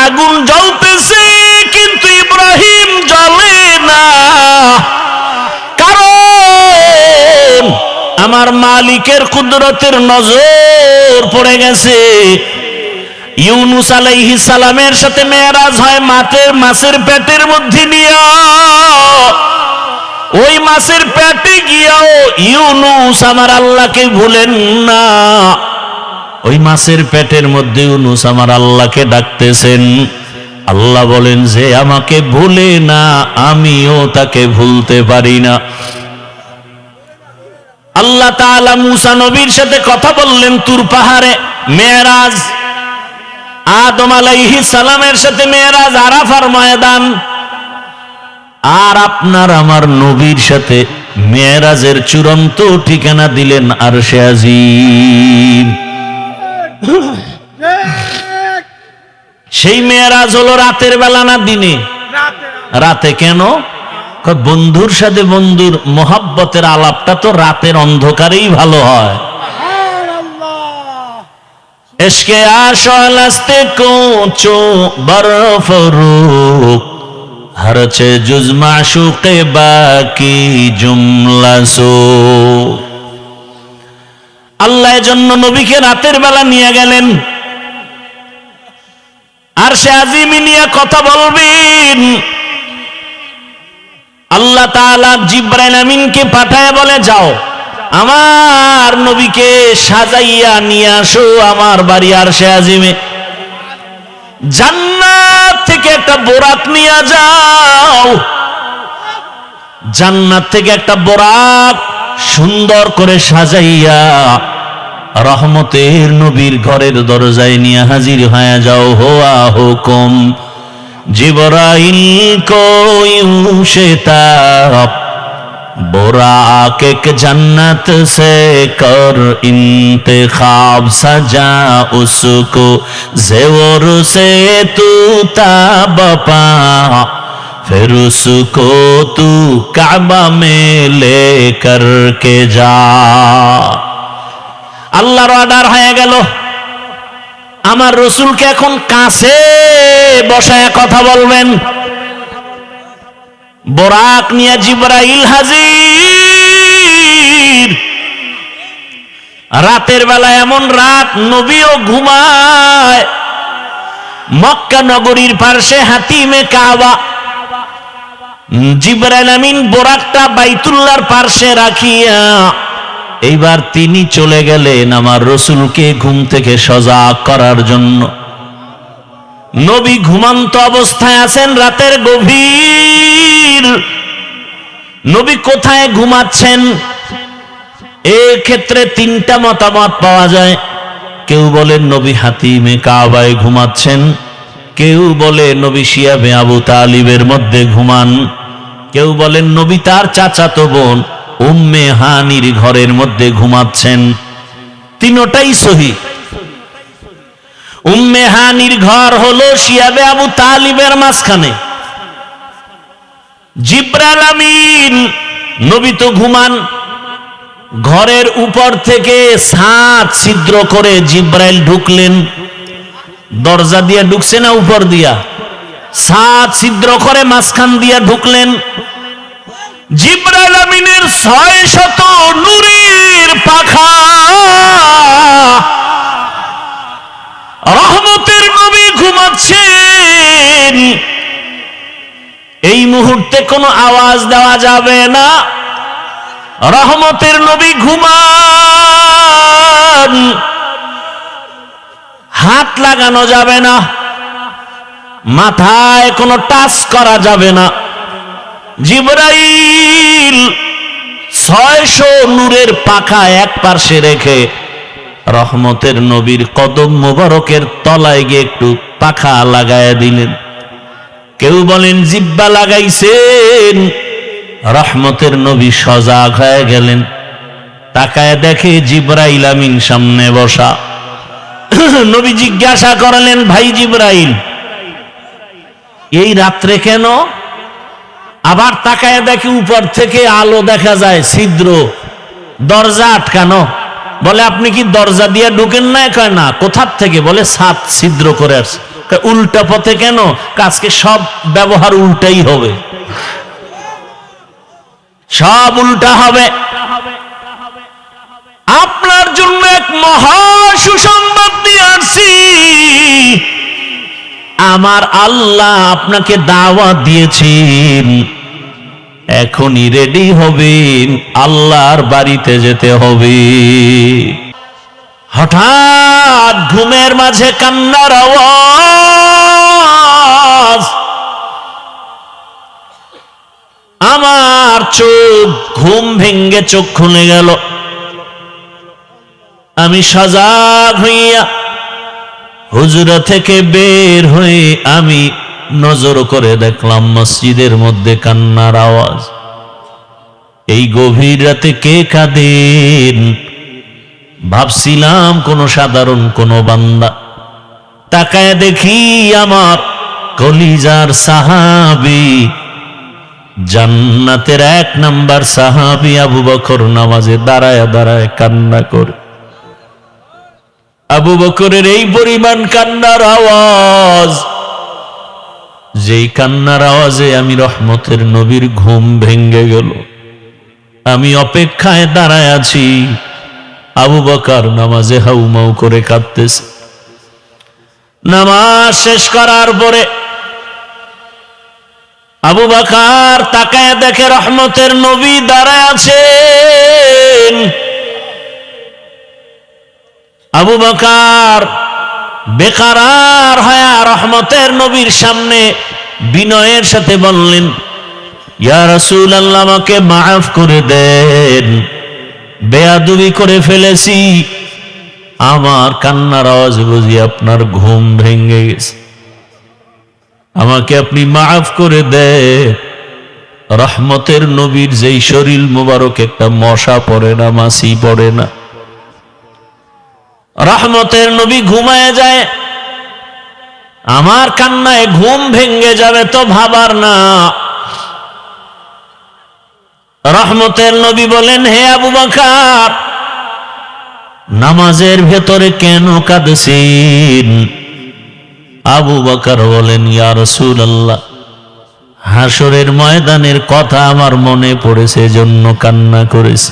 আগুন জ্বলতেছে কিন্তু ইব্রাহিম জ্বলে না, কারণ আমার মালিকের কুদরতের নজর পড়ে গেছে। ইউনুস আলাইহিস সালামের সাথে মেরাজ হয় মাছের পেটের মধ্যে নিয়ে, ওই মাছের পেটে গিয়াও ইউনুস আমার আল্লাহকে ভুলেন না। ওই মাছের পেটের মধ্যে ইউনুস আমার আল্লাহকে ডাকতেছেন। আল্লাহ বলেন যে আমাকে ভুলে না, আমিও তাকে ভুলতে পারি না। আল্লাহ তাআলা মুসা নবীর সাথে কথা বললেন তুর পাহাড়ে, মেরাজ। আদম আলাইহিস সালামের সাথে মেরাজ আরাফার ময়দান। আর আপনার আমার নবীর সাথে মেরাজের চূড়ান্ত ঠিকানা দিলেন আরশে আজিম। সেই মেরাজ হলো রাতের বেলা না দিনে? রাতে। কেন? বন্ধুর সাথে বন্ধুর মোহাব্বতের আলাপটা তো রাতের অন্ধকারেই ভালো হয়। এশকে আশাল আস্তে কোচো বরফরুক হরছে জুজ মাশুকে বাকি জুমলা সো। আল্লাহ এজন্য নবীকে রাতের বেলা নিয়ে গেলেন, আর সে আজিমি নিয়ে কথা বলবেন। আল্লাহ তাআলা জিবরাইল আমিনকে পাঠায় বলে, যাও আমার নবীকে সাজাইয়া নিয়ে আসো আমার বাড়ি আরশে আজিমে। জান্নাত থেকে একটা বোরাক নিয়ে যাও, জান্নাত থেকে একটা বোরাক সুন্দর করে সাজাইয়া রহমতের নবীর ঘরের দরজায় নিয়ে হাজির হয়ে যাও। হোয়া হুকুম জিবরাইল কো यूं शिताब बुराक एक जन्नत से कर इंतखाब सजा उसको ज़ेवर से तू ताब पा फिर उसको तू काबा में लेकर के जा। আল্লাহর অর্ডার হয়ে গেল। আমার রাসূলকে এখন কাছে বসায় কথা বলবেন। বোরাক নিয়ে জিবরাইল হাজির। রাতের বেলা, এমন রাত নবীও ঘুমায়। মক্কা নগরীর পাশে হাতিমে কাবা। জিবরাইল আমিন বোরাকটা বাইতুল্লাহর পাশে রাখিয়া এইবার তিনি চলে গেলেন আমার রাসূলকে ঘুম থেকে সজাগ করার জন্য। নবী ঘুমন্ত অবস্থায় আছেন, রাতের গভীর। নবী কোথায় ঘুমাচ্ছেন? ক্ষেত্রে তিনটা মতামত পাওয়া যায়। কেউ বলেন নবী হাতিমে কাবায় ঘুমাচ্ছেন, কেউ বলে নবী শিয়াবে আবু তালিবের মধ্যে ঘুমান, কেউ বলেন নবী তার চাচাতো বোন উম্মে হানির ঘরের মধ্যে ঘুমাচ্ছেন। তিনটাই সহিহ। উম্মে হানির ঘর হলো শিয়াবে আবু তালিবের মাঝখানে। জিবরাইল আমিন নবী তো ঘুমান। ঘরের উপর থেকে ছাদ ছিদ্র করে জিবরাইল ঢুকলেন। দরজা দিয়ে ঢুকছে না উপর দিয়া? ছাদ ছিদ্র করে মাঝখান দিয়া ঢুকলেন। জিবরাইল আমিনের 600 নূরের পাখা। রহমতের নবী ঘুমাচ্ছেন। এই মুহূর্তে কোনো আওয়াজ দেওয়া যাবে না। রহমতের নবী ঘুমান। হাত লাগানো যাবে না, মাথায় কোনো টাচ করা যাবে না। জিবরাইল 600 নূরের পাখা এক পাশে রেখে রহমতের নবীর কদম মোবারকের তলায় গিয়ে একটু পাখা লাগায় দিলেন। কেউ বলেন জিব্বা লাগাইছেন। রহমতের নবী সজাগ হয়ে গেলেন। তাকায় দেখে জিবরাইল আমিন সামনে বসা। নবী জিজ্ঞাসা করলেন, ভাই জিবরাইল, এই রাত্রে কেন? আবার তাকায় দেখে উপর থেকে আলো দেখা যায়, ছিদ্র, দরজা আটকানো। বলে আপনি কি দরজা দিয়ে ঢুকেন না? কয় না। কোথার থেকে? বলে ছাদ ছিদ্র করে আসছে। উল্টা পথে কেন? আজকে সব ব্যবহার উল্টাই হবে, সব উল্টা হবে। আপনার জন্য এক মহা সুসংবাদ দিয়ে আসছি। আমার আল্লাহ আপনাকে দাওয়াত দিয়েছেন, এখনই রেডি হবেন, আল্লাহর বাড়িতে যেতে হবে। হঠাৎ ঘুমের মাঝে কান্নার আওয়াজ, আমার চোখ, ঘুম ভেঙ্গে চোখ খুলে গেল। আমি সজাগ হইয়া হুজরা থেকে বের হয়ে আমি নজর করে দেখলাম মসজিদের মধ্যে কান্নার আওয়াজ। এই গভীর রাতে কে কাঁদেন? ভাবছিলাম কোন সাধারণ কোন বান্দা, তাকায় দেখি আমার কলিজার সাহাবী, জান্নাতের 1 নাম্বার সাহাবী আবু বকর নামাজে দাঁড়ায় দাঁড়ায় কান্না করে। আবু বকরের এই পরিমাণ কান্নার আওয়াজ, যেই কান্নার আওয়াজে আমি রহমতের নবীর ঘুম ভেঙ্গে গেল। আমি অপেক্ষায় দাঁড়ায় আছি, আবু বকর নামাজে হাউমাউ করে কাঁদতেছে। নামাজ শেষ করার পরে আবু বকর তাকায় দেখে রহমতের নবী দাঁড়ায় আছেন। আবু বকর বেকারার হয়ে রহমতের নবীর সামনে বিনয়ের সাথে বললেন, ইয়া রাসূলুল্লাহ, আমাকে মাফ করে দেন, বেয়াদবি করে ফেলেছি। আমার কান্নার আওয়াজ বুঝি আপনার ঘুম ভেঙে গেছে, আমাকে আপনি মাফ করে দেন। রহমতের নবীর যেই শরীর মুবারক একটা মশা পড়ে না, মাছি পড়ে না। রহমতের নবী ঘুমায় যায়, আমার কান্নায় ঘুম ভেঙ্গে যাবে তো ভাবার না। রহমতের নবী বলেন, হে আবু বকর, নামাজের ভেতরে কেন কাঁদছেন? আবু বকর বলেন, ইয়া রাসূলুল্লাহ, হাসরের ময়দানের কথা আমার মনে পড়েছে, জন্য কান্না করেছি।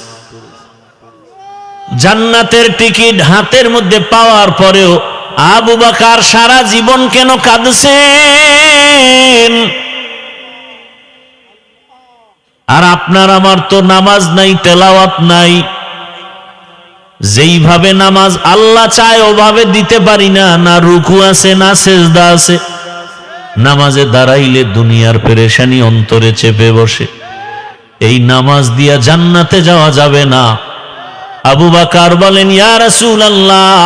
জান্নাতের টিকিট হাতের মধ্যে পাওয়ার পরেও আবু বকর সারা জীবন কেন কাঁদছেন? আর আপনার আমার তো নামাজ নাই, তেলাওয়াত নাই। যেইভাবে নামাজ আল্লাহ চায় ওভাবে দিতে পারি না, না রুকু আছে না সেজদা আছে। নামাজে দাঁড়াইলে দুনিয়ার পেরেশানি অন্তরে চেপে বসে। এই নামাজ দিয়া জান্নাতে যাওয়া যাবে না। আবু বকর বলেন, ইয়া রাসূলুল্লাহ,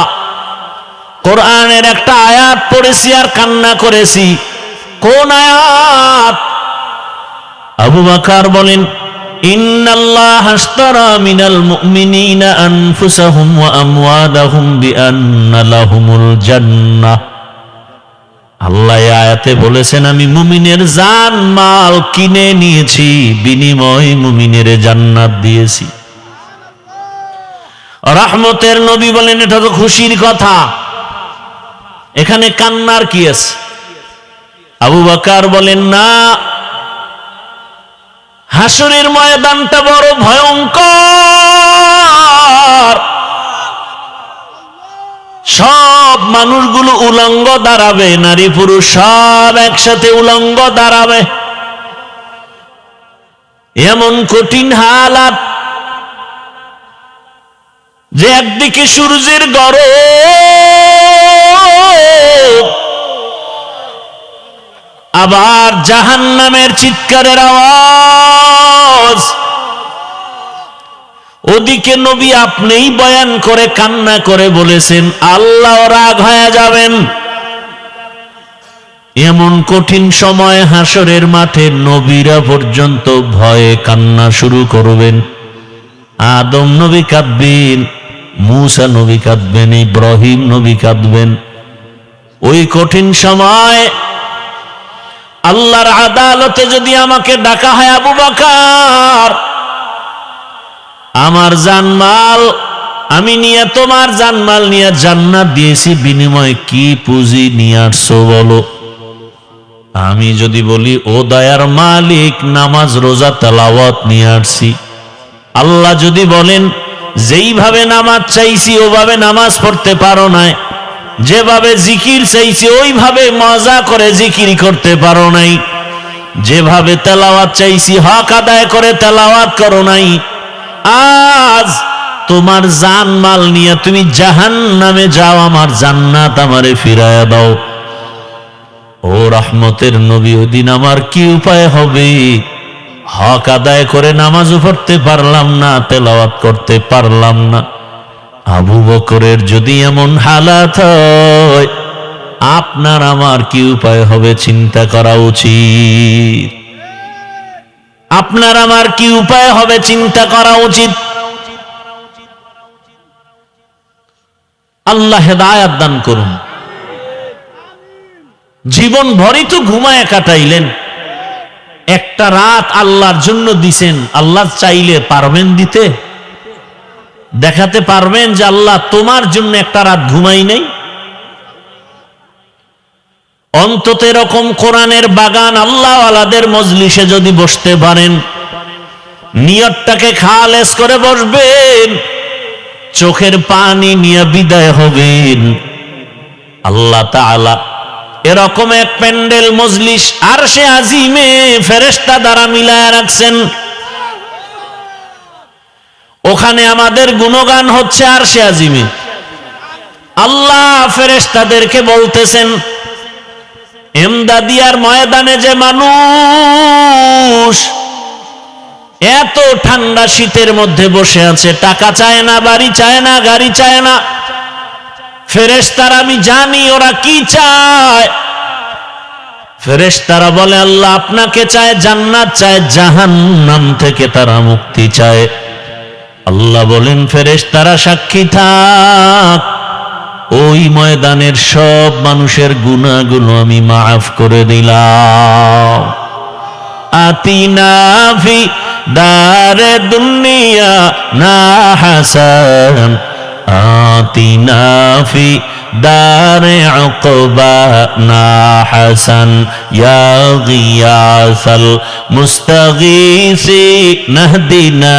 কোরআনের একটা আয়াত পড়েছি আর কান্না করেছি। কোন আয়াত? আবু বকর বলেন, ইন্নাল্লাহা আশতারা মিনাল মুমিনিনা আনফুসাহুম ওয়া আমওয়ালাহুম বিআন্না লাহুমুল জান্নাহ। আল্লাহ এই আয়াতে বলেছেন, আমি মুমিনের জান মাল কিনে নিয়েছি, বিনিময়ে মুমিনের জান্নাত দিয়েছি। রহমতের নবী বলেন, এটা তো খুশির কথা, এখানে কান্নার কি আছে? আবু বকর বলেন, না, হাসরের ময়দানটা বড় ভয়ঙ্কর। সব মানুষগুলো উলঙ্গ দাঁড়াবে, নারী পুরুষ সব একসাথে উলঙ্গ দাঁড়াবে। এমন কঠিন হালাত যে একদিকে সূর্যের গরম, আবার জাহান্নামের চিৎকারের আওয়াজ। ওদিকে নবী আপনিই বয়ান করে কান্না করে বলেছেন, আল্লাহ রাগ হয়ে যাবেন। এমন কঠিন সময় হাসরের মাঠে নবীরা পর্যন্ত ভয়ে কান্না শুরু করবেন। আদম নবী কাঁদবেন, মূসা নবী কাঁদবেন, ইব্রাহিম নবী কাঁদবেন। ওই কঠিন সময় আল্লাহর আদালতে যদি আমাকে ডাকা হয়, আবু বকর, আমার জানমাল আমি নিয়ে তোমার জানমাল নিয়ে জান্নাত দিয়েছি, বিনিময়ে কি পুঁজি নিয়ে আসছো বলো। আমি যদি বলি ও দয়ার মালিক নামাজ রোজা তেলাওয়াত নিয়ে আসছি, আল্লাহ যদি বলেন যেইভাবে নামাজ চাইছি ওভাবে নামাজ পড়তে পারো নাই, যেভাবে জিকির চাইছি ওইভাবে মজা করে জিকির করতে পারো নাই, যেভাবে তেলাওয়াত চাইছি হক আদায় করে তেলাওয়াত করো নাই, আজ তোমার জানমাল নিয়ে তুমি জাহান্নামে যাও, আমার জান্নাত আমারে ফিরায়া দাও। ও রহমতের নবী, ওই দিন আমার কি উপায় হবে? হক আদায় করে নামাজও পড়তে পারলাম না, তেলাওয়াত করতে পারলাম না। আবু বকরের যদি এমন হালাত হয়, আপনার আমার কি উপায় হবে চিন্তা করা উচিত। আপনার আমার কি উপায় হবে চিন্তা করা উচিত। আল্লাহ হেদায়াত দান করুন। জীবন ভরই তো ঘুমায় কাটাইলেন, একটা রাত আল্লাহর জন্য দিছেন, আল্লাহ চাইলে পারবেন দিতে? দেখাতে পারবেন যে আল্লাহ তোমার জন্য একটা রাত ঘুমাই নাই? অন্তত এরকম কোরআনের বাগান আল্লাহওয়ালাদের মজলিসে যদি বসতে পারেন, নিয়তটাকে খালেস করে বসবেন, চোখের পানি নিয়ে বিদায় হবেন, আল্লাহ তাআলা এরকম এক প্যান্ডেল মজলিস আরশে আজিমে ফেরেশতা দ্বারা মিলায় রাখছেন। ওখানে আমাদের গুণগান হচ্ছে আরশে আজিমে। আল্লাহ ফেরেশতাদেরকে বলতেছেন, এমদাদিয়ার ময়দানে যে মানুষ এত ঠান্ডা শীতের মধ্যে বসে আছে, টাকা চায় না, বাড়ি চায় না, গাড়ি চায় না, ফেরেশতারা আমি জানি ওরা কি চায়। ফেরেশতারা বলে আল্লাহ আপনাকে চায়, জান্নাত চায়, জাহান্নাম থেকে তারা মুক্তি চায়। আল্লাহ বলেন ফেরেশতারা সাক্ষী থাক, ওই ময়দানের সব মানুষের গুনাহগুলো আমি মাফ করে দিলাম। আতিনা ফি দারে দুনিয়া না হাসান, আতিনা ফি দারে উকবা না হাসান, ইয়া গিয়াসাল মুস্তাগীসি নাহদিনা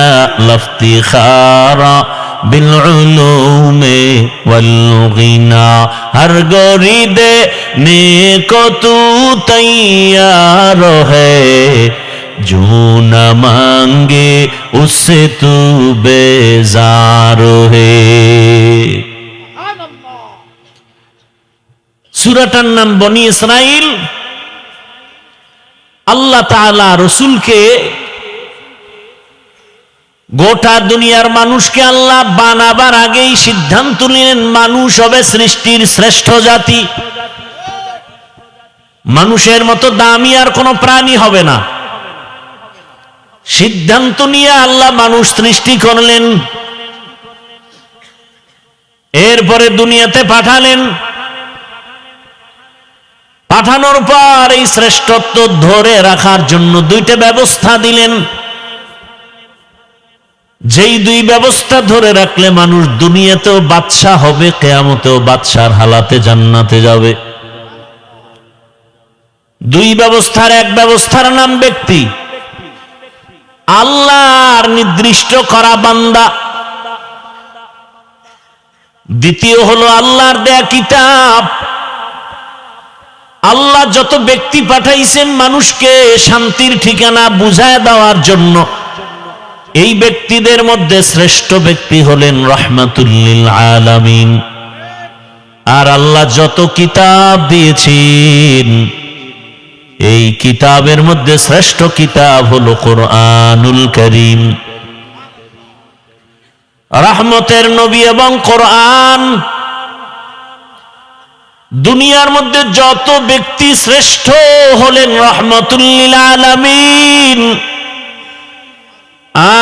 লাফতিখারা বিল উলুমে ওয়াল গিনা, হর গরিদে নেকো তু তৈয়ার হ্যায়, जो न मांगे उससे तू बेजार है। সূরাটার নাম বনি ইসরাইল। আল্লাহ তাআলা রাসূলকে, গোটা দুনিয়ার মানুষকে আল্লাহ বানাবার আগেই সিদ্ধান্ত নিলেন মানুষ হবে সৃষ্টির শ্রেষ্ঠ জাতি, মানুষের মতো দামি আর কোনো প্রাণী হবে না। সিদ্ধান্ত নিয়ে আল্লাহ মানুষ সৃষ্টি করলেন, এরপরে দুনিয়াতে পাঠালেন। পাঠানোর পর এই শ্রেষ্ঠত্ব ধরে রাখার জন্য দুইটা ব্যবস্থা দিলেন, যেই দুই ব্যবস্থা ধরে রাখলে মানুষ দুনিয়াতেও বাদশা হবে, কিয়ামতেও বাদশার হালাতে জান্নাতে যাবে। দুই ব্যবস্থার এক ব্যবস্থার নাম ব্যক্তি, আল্লাহর নির্দিষ্ট করা বান্দা। দ্বিতীয় হলো আল্লাহর দেয়া কিতাব। আল্লাহ যত ব্যক্তি পাঠাইছেন মানুষকে শান্তির ঠিকানা বুঝায় দেওয়ার জন্য, এই ব্যক্তিদের মধ্যে শ্রেষ্ঠ ব্যক্তি হলেন রাহমাতুল লিল আলামিন। আর আল্লাহ যত কিতাব দিয়েছেন, এই কিতাবের মধ্যে শ্রেষ্ঠ কিতাব হলো কোরআনুল কারীম। রহমতের নবী এবং কোরআন। দুনিয়ার মধ্যে যত ব্যক্তি শ্রেষ্ঠ হলেন রাহমাতুল লিল আলামিন।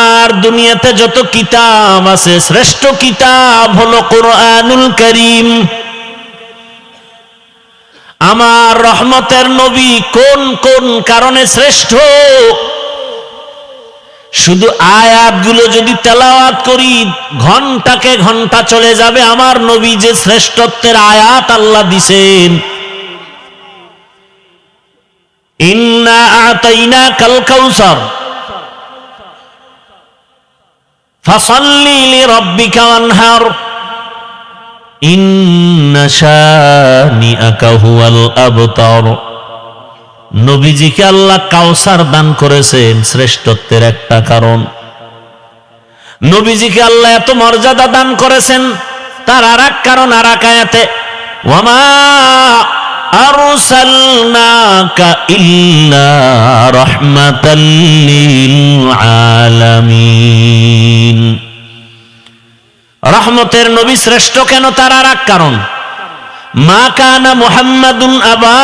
আর দুনিয়াতে যত কিতাব আছে, শ্রেষ্ঠ কিতাব হলো কোরআনুল কারীম। আমার রহমতের নবী কোন কোন কারণে শ্রেষ্ঠ, শুধু আয়াতগুলো যদি তেলাওয়াত করি ঘন্টাকে ঘন্টা চলে যাবে। আমার নবী যে শ্রেষ্ঠত্বের আয়াত আল্লাহ দিছেন, ইন্না আতাইনাকাল কাউসার ফাসাল্লি লিরাব্বিকা ওয়ানহার ইন্না শানিআকা হুয়াল আবতার। নবীজিকে আল্লাহ কাউসার দান করেছেন শ্রেষ্ঠত্বের একটা কারণ। নবীজিকে আল্লাহ এত মর্যাদা দান করেছেন তার আর এক কারণ আর এক আয়াতে, ওয়ামা আরসালনাকা ইল্লা রাহমাতাল লিল আলামিন। রহমতের নবী শ্রেষ্ঠ কেন তার আর এক কারণ, মা কানা মুহাম্মাদুন আবা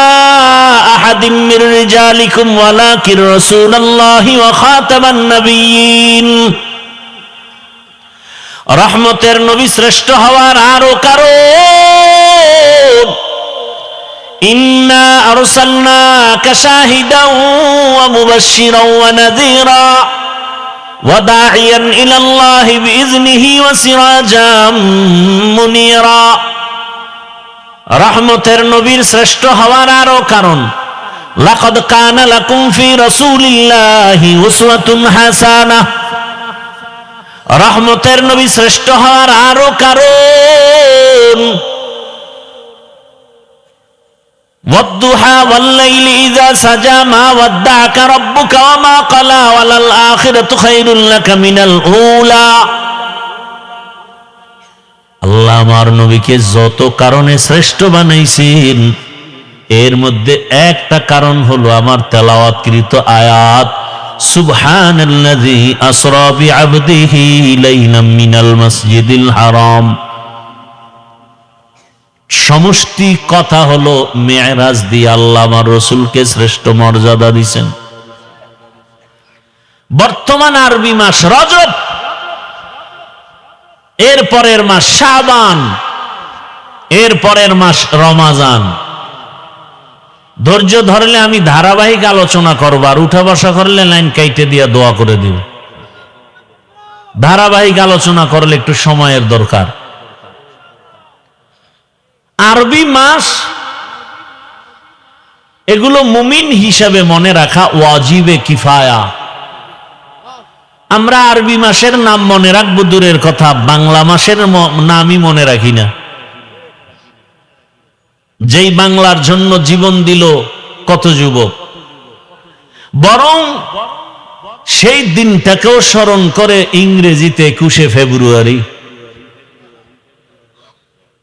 আহাদিম মির রিজালিকুম ওয়ালাকিন রাসূলুল্লাহি ওয়া খাতামান নাবিয়্যিন। রহমতের নবী শ্রেষ্ঠ হওয়ার আরো কারণ, ইন্না আরসালনাকা শাহিদাও ওয়া মুবাশশিরাও ওয়া নাযীরা ওয়া দাঈয়ান ইলাল্লাহি বিইজনিহি ওয়া সিরাজাম মুনীরা। রহমতের নবীর শ্রেষ্ঠ হওয়ার আরো কারণ, লাকাদ কানা লাকুম ফি রাসূলিল্লাহি উসওয়াতুন হাসানাহ। রহমতের নবী শ্রেষ্ঠ হওয়ার আরো কারণ, ওয়াদ-দুহা ওয়াল-লাইলি ইযা সাজা মা ওয়াদ্দা'আকা রাব্বুকা ওয়া মা ক্বালা ওয়ালাল আখিরাতু খায়রুল লাকা মিনাল উলা। আল্লাহ আমার নবীকে যত কারণে শ্রেষ্ঠ বানাইছেন এর মধ্যে একটা কারণ হলো আমার তেলাওয়াতকৃত আয়াত, সুবহানাল্লাযী আসরা বিআবদিহি লাইলাম মিনাল মাসজিদিল হারাম। সমষ্টি কথা হলো মেরাজ দিয়ে আল্লাহ আমার রাসূলকে শ্রেষ্ঠ মর্যাদা দিয়েছেন। বর্তমান আরবি মাস রজব, এর পরের মাস শাবান, এর পরের মাস রমাজান। ধৈর্য ধরলে আমি ধারাবাহিক আলোচনা করব, আর উঠা বসা করলে লাইন কাইটে দিয়া দোয়া করে দিব। ধারাবাহিক আলোচনা করলে একটু সময়ের দরকার। আরবি মাস এগুলো মুমিন হিসাবে মনে রাখা ওয়াজিবে কিফায়া। আমরা আরবি মাসের নাম মনে রাখবো দূরের কথা, বাংলা মাসের নামই মনে রাখি না। যেই বাংলার জন্য জীবন দিল কত যুবক, বরং সেই দিনটাকেও স্মরণ করে ইংরেজিতে 21শে ফেব্রুয়ারি।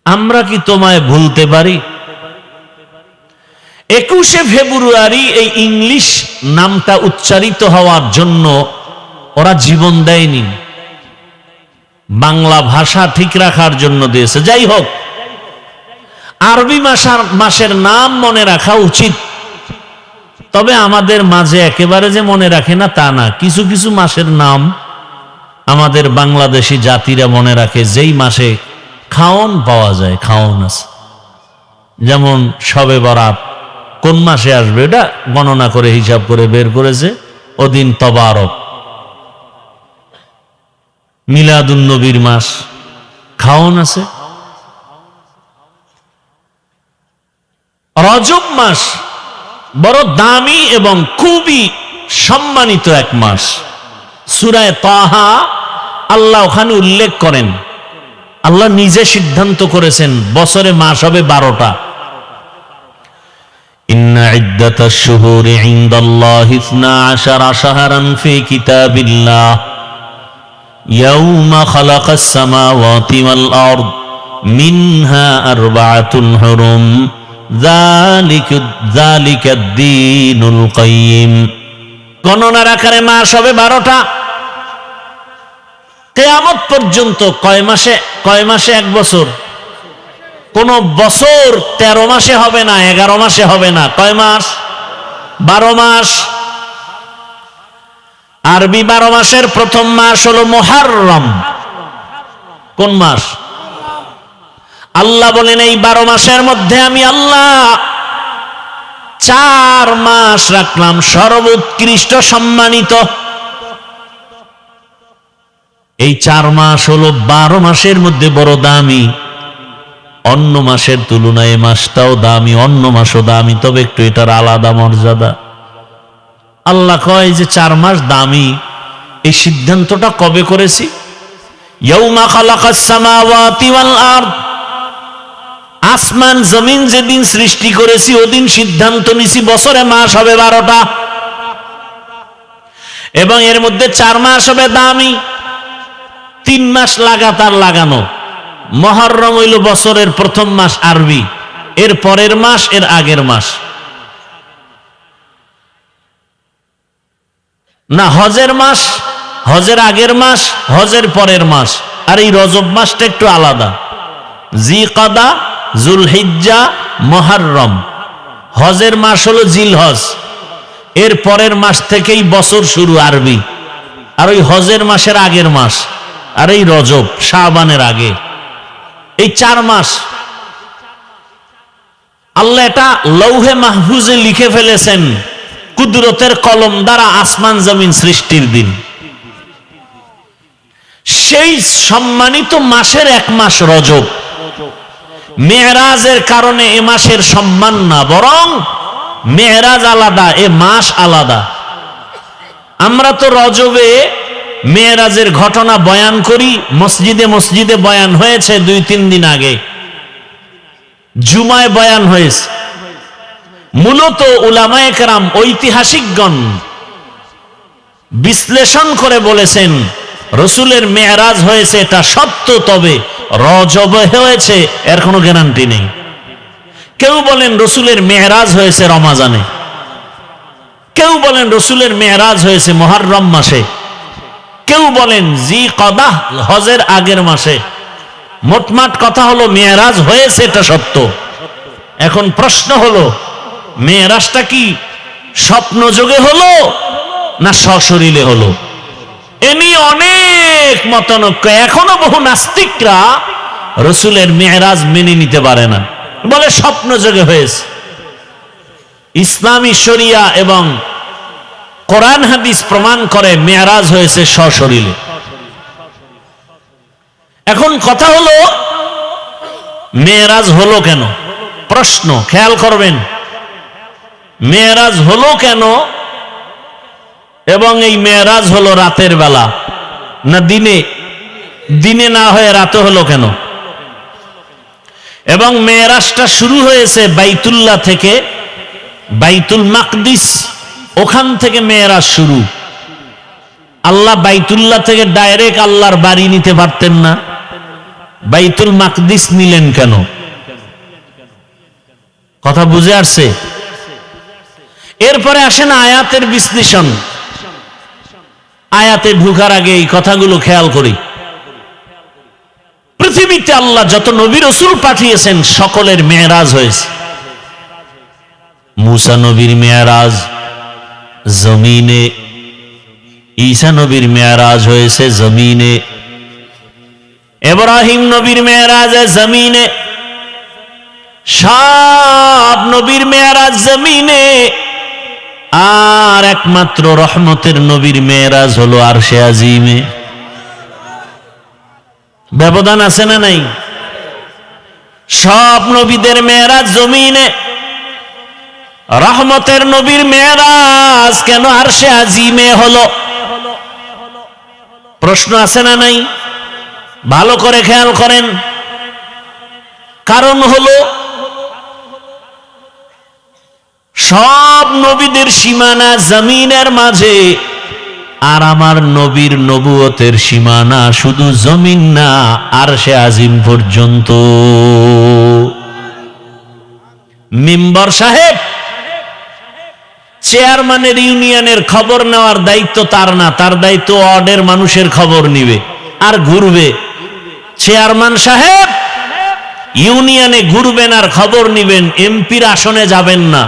আমরা কি তোমায় ভুলতে পারি? 21শে ফেব্রুয়ারি এই ইংলিশ নামটা উচ্চারিত হওয়ার জন্য ওরা জীবন দেয়নি, বাংলা ভাষা ঠিক রাখার জন্য দিয়েছে। যাই হোক, আরবি মাসের নাম মনে রাখা উচিত, তবে আমাদের মাঝে একেবারে যে মনে রাখে না তা না। কিছু কিছু মাসের নাম আমাদের বাংলাদেশি জাতিরা মনে রাখে, যেই মাসে খাওন পাওয়া যায়, খাওন আছে। যেমন শবে বরাত কোন মাসে আসবে এটা গণনা করে হিসাব করে বের করেছে, ওদিন তবারক। মিলাদুন নবীর মাস, খাওন আছে। রজব মাস বড় দামি এবং খুবই সম্মানিত এক মাস। সূরা তাহা আল্লাহ ওখানে উল্লেখ করেন, আল্লাহ নিজে সিদ্ধান্ত করেছেন বছরে মাস হবে 12টা। ইন্না ইদ্দাতাশ শুহুরি ইনদাল্লাহি 12 শাহরান ফি কিতাবিল্লাহ ইয়াউমা খালাকাস সামাওয়াতি ওয়াল আরদ মিনহা আরবাআতুন হুরুম যালিকাদ দীনুল কাইয়্যিম। গণনার আকারে মাস হবে 12টা। কিয়ামত পর্যন্ত কয় মাসে এক বছর? কোন বছর 13 মাসে হবে না, 11 মাসে হবে না। কয় মাস? 12 মাস। আরবি 12 মাসের প্রথম মাস হলো মুহররম। কোন মাস? আল্লাহ বলেন এই 12 মাসের মধ্যে আমি আল্লাহ 4 মাস রাখলাম সর্বোৎকৃষ্ট সম্মানিত। এই 4 মাস হলো 12 মাসের মধ্যে বড় দামি, অন্য মাসের তুলনায় এই মাসটাও দামি, অন্য মাসও দামি, তবে একটু এটার আলাদা মর্যাদা। আল্লাহ কয় যে 4 মাস দামি, এই সিদ্ধান্তটা কবে করেছি? ইয়াউমা খালাকাস সামাওয়াতি ওয়াল আরদ, আসমান জমিন যেদিন সৃষ্টি করেছি ওদিন সিদ্ধান্ত নিছি বছরে মাস হবে 12টা, এবং এর মধ্যে 4 মাস হবে দামি। 3 মাস লাগাতার লাগানো। মুহররম হইল বছরের প্রথম মাস আরবি, এর পরের মাস এর আগের মাস না, হজের মাস, হজের আগের মাস, হজের পরের মাস। আর এই রজব মাসটা একটু আলাদা, জিকাদা, জুলহিজ্জা, মুহররম। হজের মাস হলো জিলহজ, এর পরের মাস থেকেই বছর শুরু আরবি। আর ওই হজের মাসের আগের মাস, আর এই রজব শাবানের আগে, এই 4 মাস আল্লাহ এটা লৌহে মাহফুজে লিখে ফেলেছেন কুদরতের কলম দ্বারা আসমান জমিন সৃষ্টির দিন। সেই সম্মানিত মাসের 1 মাস রজব, মেরাজের কারণে এ মাসের সম্মান না, বরং মেরাজ আলাদা, এ মাস আলাদা। আমরা তো রজবে মেরাজের ঘটনা বয়ান করি, মসজিদে মসজিদে বয়ান হয়েছে 2-3 দিন আগে, জুমায় বয়ান হয়েছে। মূলত উলামায়ে কেরাম, ঐতিহাসিকগণ বিশ্লেষণ করে বলেছেন রসুলের মেরাজ হয়েছে এটা সত্য, তবে রজবে হয়েছে এর কোনো গ্যারান্টি নেই। কেউ বলেন রসুলের মেরাজ হয়েছে রমাজানে, কেউ বলেন রসুলের মেরাজ হয়েছে মুহররম মাসে, কেউ বলেন জিকাদাহ হজের আগের মাসে। মোটমাট কথা হলো মেরাজ হয়েছে এটা সত্য। এখন প্রশ্ন হলো মেরাজটা কি স্বপ্ন যোগে হলো না সশরীরে হলো? এ নিয়ে অনেক মতানৈক্য। এখনো বহু নাস্তিকরা রসুলের মেরাজ মেনে নিতে পারে না, বলে স্বপ্ন যোগে হয়েছে। ইসলামী শরিয়া এবং কোরআন হাদিস প্রমাণ করে মেরাজ হয়েছে সশরীরে। এখন কথা হলো মেরাজ হলো কেন? প্রশ্ন খেয়াল করবেন, মেরাজ হলো কেন? এবং এই মেরাজ হলো রাতের বেলা না দিনে? দিনে না হয়ে রাতে হলো কেন? এবং মেরাজটা শুরু হয়েছে বাইতুল্লাহ থেকে, বাইতুল মাকদিস, ওখান থেকে মেরাজ শুরু। আল্লাহ বাইতুল্লাহ থেকে ডাইরেক্ট আল্লাহর বাড়ি নিতে পারতেন না, বাইতুল মাকদিস নিলেন কেন? কথা বুঝে আসছে? এরপরে আসেন আয়াতের বিশ্লেষণ। আয়াতে ঢুকার আগে এই কথাগুলো খেয়াল করি। পৃথিবীতে আল্লাহ যত নবী রাসূল পাঠিয়েছেন সকলের মেরাজ হয়েছে। মুসা নবীর মেরাজ জমিনে, ঈসা নবীর মেরাজ হয়েছে জমিনে, ইব্রাহিম নবীর মেরাজ জমিনে, সব নবীর মেরাজ জমিনে। আর একমাত্র রহমতের নবীর মেরাজ হলো আরশে আজিমে। ব্যবধান আছে না নাই? সব নবীদের মেরাজ জমিনে, রহমতের নবীর মেরাজ কেন আরশে আজিমে হলো? প্রশ্ন আছে না নাই? ভালো করে খেয়াল করেন। কারণ হলো সব নবীদের সীমানা জমিনের মাঝে, আর আমার নবীর নবুয়তের সীমানা শুধু জমিন না, আরশে আজিম পর্যন্ত। মেম্বার সাহেব চেয়ারম্যানের ইউনিয়নের খবর নেওয়ার দায়িত্ব তার না, তার দায়িত্ব ওয়ার্ডের মানুষের খবর নিবে আর ঘুরবে। চেয়ারম্যান সাহেব ইউনিয়নে ঘুরবেন আর খবর নিবেন, এমপির আসনে যাবেন না।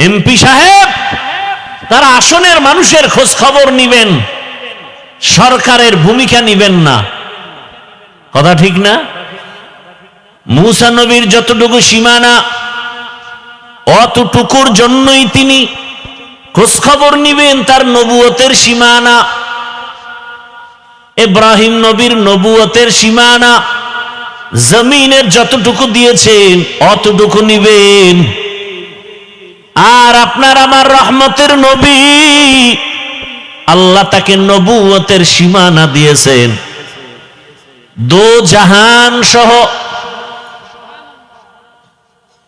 এমপি সাহেব তার আসনের মানুষের খোঁজ খবর নিবেন, সরকারের ভূমিকা নিবেন না। কথা ঠিক না? মুসা নবীর যতটুকু সীমানা, অতটুকুর জন্যই তিনি খোঁজ খবর নিবেন তার নবুয়তের সীমানা। ইব্রাহিম নবীর নবুয়তের সীমানা জমিনের যতটুকু দিয়েছেন অতটুকু নিবেন। আর আপনার আমার রহমতের নবী, আল্লাহ তাকে নবুয়তের সীমানা দিয়েছেন দো জাহান সহ।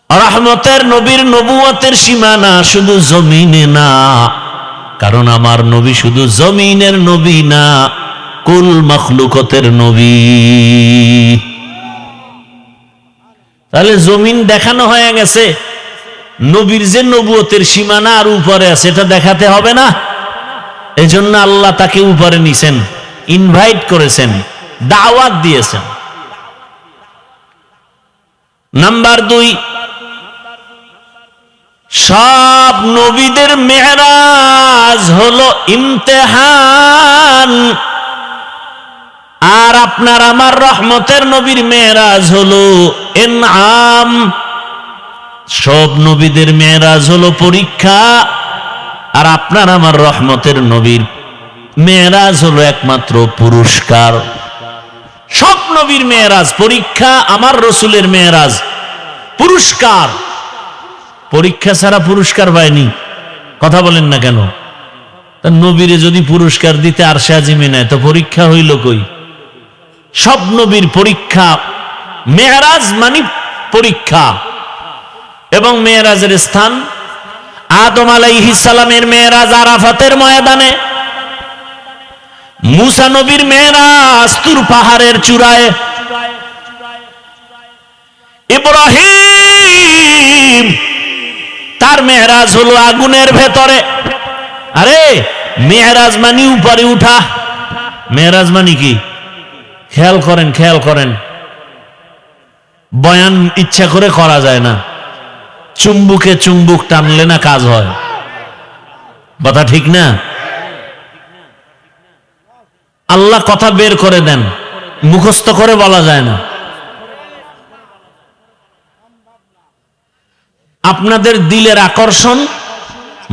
রহমতের নবীর নবুয়তের সীমানা শুধু জমিনে না, কারণ আমার নবী শুধু জমিনের নবী না, কুল মখলুকতের নবী। তাহলে জমিন দেখানো হয়ে গেছে, নবীর যে নবুয়তের সীমানা আর উপরে আছে এটা দেখাতে হবে না। এজন্য আল্লাহ তাকে উপরে নিছেন, ইনভাইট করেছেন, দাওয়াত দিয়েছেন। নাম্বার 2, সব নবীদের মেরাজ হলো ইমতিহান, আর আপনার আমার রহমতের নবীর মেরাজ হলো ইনআম। সব নবীদের মেরাজ হলো পরীক্ষা, আর আপনার আমার রহমতের নবীর মেরাজ হলো একমাত্র পুরস্কার। সব নবীর মেরাজ পরীক্ষা, আমার রসুলের মেরাজ পুরস্কার। পরীক্ষা ছাড়া পুরস্কার পায়নি, কথা বলেন না কেন? নবীরে যদি পুরস্কার দিতে আরশে আজিমে নেয় তো পরীক্ষা হইল কই? সব নবীর পরীক্ষা, মেরাজ মানে পরীক্ষা। এবং মেরাজের স্থান, আদম আলাইহিস সালামের মেরাজ আরাফাতের ময়দানে, মুসা নবীর মেরাজ তুর পাহাড়ের চূড়ায়, ইব্রাহিম তার মেরাজ হলো আগুনের ভেতরে। আরে মেরাজ মানে উপরে উঠা। মেরাজ মানে কি? খেয়াল করেন, খেয়াল করেন, বয়ান ইচ্ছা করে করা যায় না। চুম্বুকে চুম্বুক টানলে না কাজ হয়, কথা ঠিক না? আল্লাহ কথা বের করে দেন, মুখস্থ করে বলা যায় না। আপনাদের দিলের আকর্ষণ,